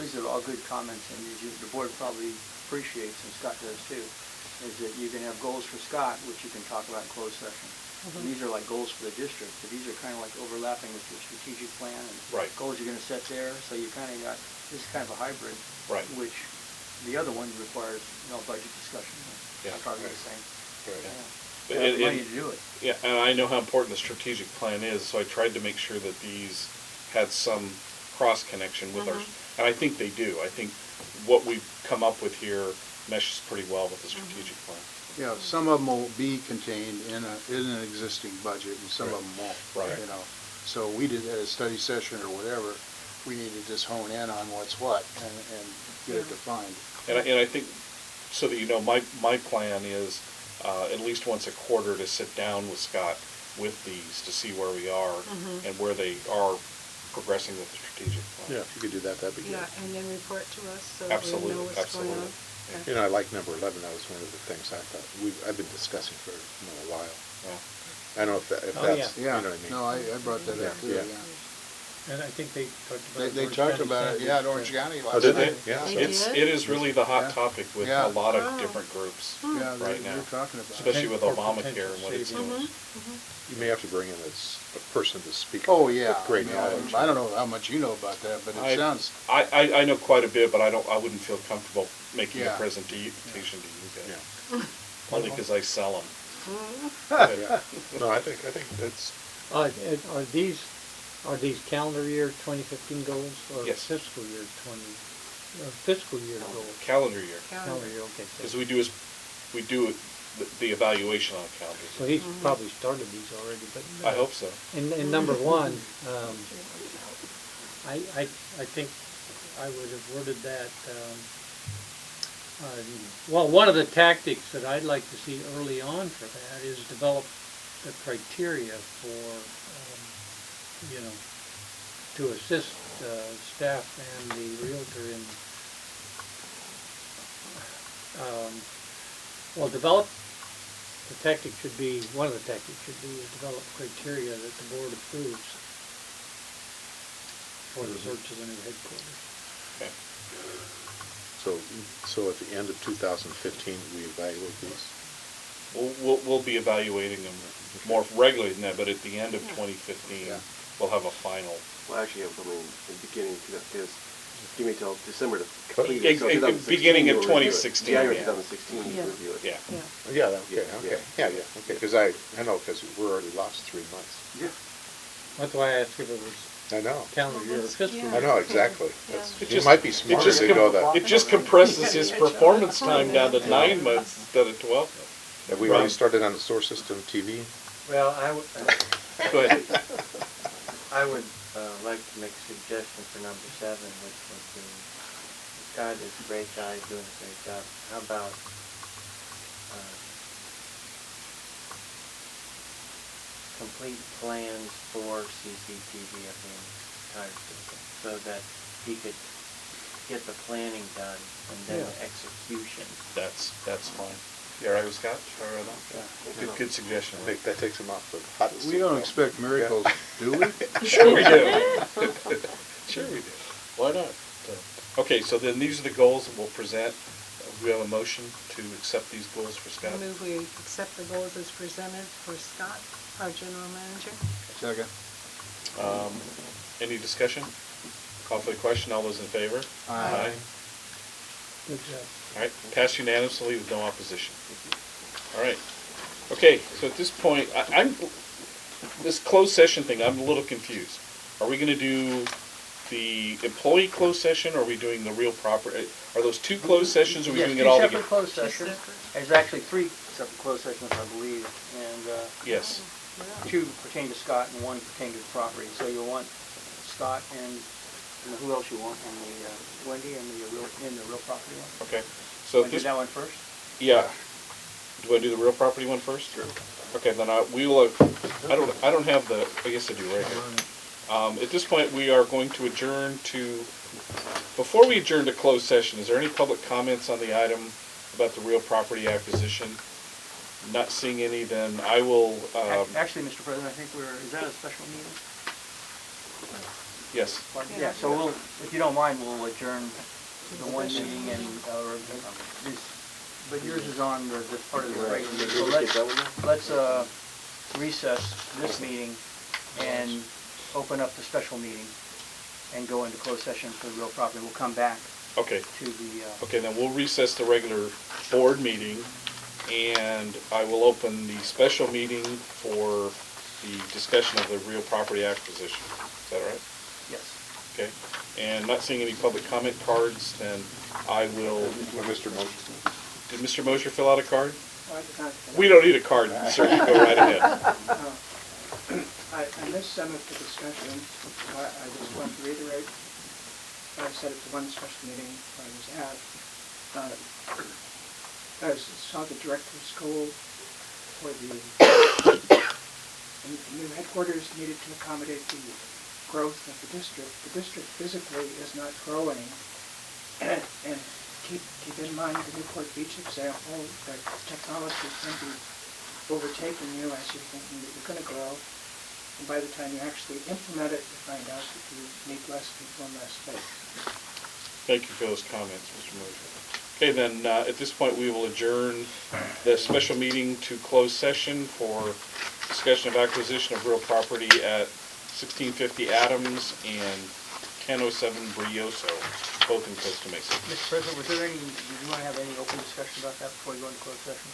These are all good comments, and the board probably appreciates, and Scott does too, is that you can have goals for Scott, which you can talk about in closed session. And these are like goals for the district, but these are kind of like overlapping with your strategic plan and Right. goals you're going to set there. So you kind of got, this is kind of a hybrid, Right. which the other one requires budget discussion. Yeah. Probably the same. Right. Yeah. And- You have the money and- to do it. Yeah, and I know how important the strategic plan is, so I tried to make sure that these had some cross connection with ours. And I think they do. I think what we've come up with here meshes pretty well with the strategic plan. Yeah, some of them will be contained in an existing budget, and some of them won't. Right. You know, so we did at a study session or whatever, we need to just hone in on what's what and get it defined. And I think, so that you know, my plan is at least once a quarter to sit down with Scott with these to see where we are and where they are progressing with the strategic plan. Yeah, if you could do that, that'd be good. Yeah, and then report to us so that we know what's going on. You know, I like number 11, that was one of the things I thought, I've been discussing for a while. Yeah. I don't know if that's, you know what I mean? No, I brought that up too, Yeah. yeah. And I think they talked about it. They talked about it, yeah, at Orange County last Oh, did they? night. Yeah. It is really the hot Yeah. topic with Yeah. a lot of different groups Yeah, right now, they're talking about it. especially with For Obamacare potential and what it's savings. doing. You may have to bring in a person to speak. Oh, yeah. With great I mean, knowledge. I don't know how much you know about that, but it sounds, I know quite a bit, but I wouldn't feel comfortable making a Yeah. presentation to you guys. Yeah. Only because I sell them. Yeah. No, I think that's, Are these calendar year 2015 goals or Yes. fiscal year goals? Calendar year, Calendar year, okay. because we do the evaluation on a calendar. So he's probably started these already, but. I hope so. In number one, I think I would have worded that, well, one of the tactics that I'd like to see early on for that is develop the criteria for, to assist staff and the realtor in, develop, the tactic should be, one of the tactics should be to develop criteria that the board approves for the searches in their headquarters. Okay. so at the end of 2015, we evaluate these? We'll be evaluating them more regularly than that, but at the end of 2015, we'll have a final. Well, actually, I'm coming in the beginning, because give me till December to complete it. So Beginning of 2016, 2016, January yeah. 2016, you Yeah. review it. Yeah. Yeah, okay, because I know, because we're already lost 3 months. Yeah. That's why I asked if it was I know. calendar year or fiscal year. I know, exactly. It You just- might be it smarter just to go that. It just compresses his performance time down to 9 months instead of 12 months. Have we already started on the source system TV? Well, I would, Go ahead. I would like to make a suggestion for number 7, which would be, Scott is a great guy, doing a great job. How about complete plans for CCTV of the entire system, so that he could get the planning done and then the execution. That's fine. You all right with Scott? All right with that? Good suggestion. I think that takes them off the hot seat. we don't expect miracles, do we? Sure we do. Sure we do. Why not? Okay, so then these are the goals that we'll present. We have a motion to accept these goals for Scott. I move we accept the goals as presented for Scott, our general manager. Second. Any discussion? Call for the question. All those in favor? Aye. Good job. All right, passed unanimously with no opposition. All right. Okay, so at this point, this closed session thing, I'm a little confused. Are we going to do the employee closed session, or are we doing the real property? Are those two closed sessions, or are we doing it all Yes, together? two separate closed sessions. There's actually 3 separate closed sessions, I believe, and Yes. 2 pertain to Scott and 1 pertain to the property. So you'll want Scott and who else you want, and the Wendy and the real property one. Okay. So Want to do that one first? Yeah. Do you want to do the real property one first? Sure. Okay, then we will. I don't have the. I guess I do right here. At this point, we are going to adjourn to. Before we adjourn to closed session, is there any public comments on the item about the real property acquisition? Not seeing any, then I will. Actually, Mr. President, I think is that a special meeting? Yes. Yeah, so we'll, if you don't mind, we'll adjourn the one meeting and, but yours is on the part of the regular meeting. So let's recess this meeting and open up the special meeting and go into closed session for the real property. We'll come back Okay. to the, Okay, then we'll recess the regular board meeting, and I will open the special meeting for the discussion of the real property acquisition. Is that all right? yes. Okay, and not seeing any public comment cards, then I will. Mr. Mosher. Did Mr. Mosher fill out a card? We don't need a card, sir, you go right ahead. I missed some of the discussion. I just want to reiterate what I said at the one special meeting I was at. I saw the director of school for the new headquarters needed to accommodate the growth of the district. The district physically is not growing. And keep in mind the Newport Beach example, that technology can be overtaking you as you're thinking that you're going to grow. And by the time you actually implement it, you find out that you need less people and less space. Thank you for those comments, Mr. Mosher. Okay, then, at this point, we will adjourn the special meeting to closed session for discussion of acquisition of real property at 1650 Adams and 1007 Brioso, both in Costa Mesa. Mr. President, was there any, did you want to have any open discussion about that before we go into closed session?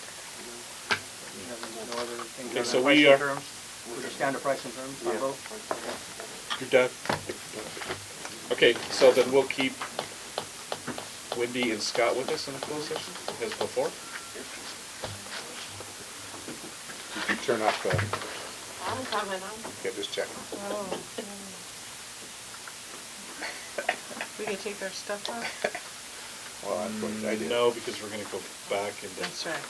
You have no other things Okay, on so the we pricing are- terms? We're just down to pricing terms on Yeah. both? You're done? Okay, so then we'll keep Wendy and Scott with us in the closed session as before. Did you turn off the, I'm coming, yeah, just check. Oh, we can take our stuff off? Well, that's what I did. No, because we're gonna go back and. That's right.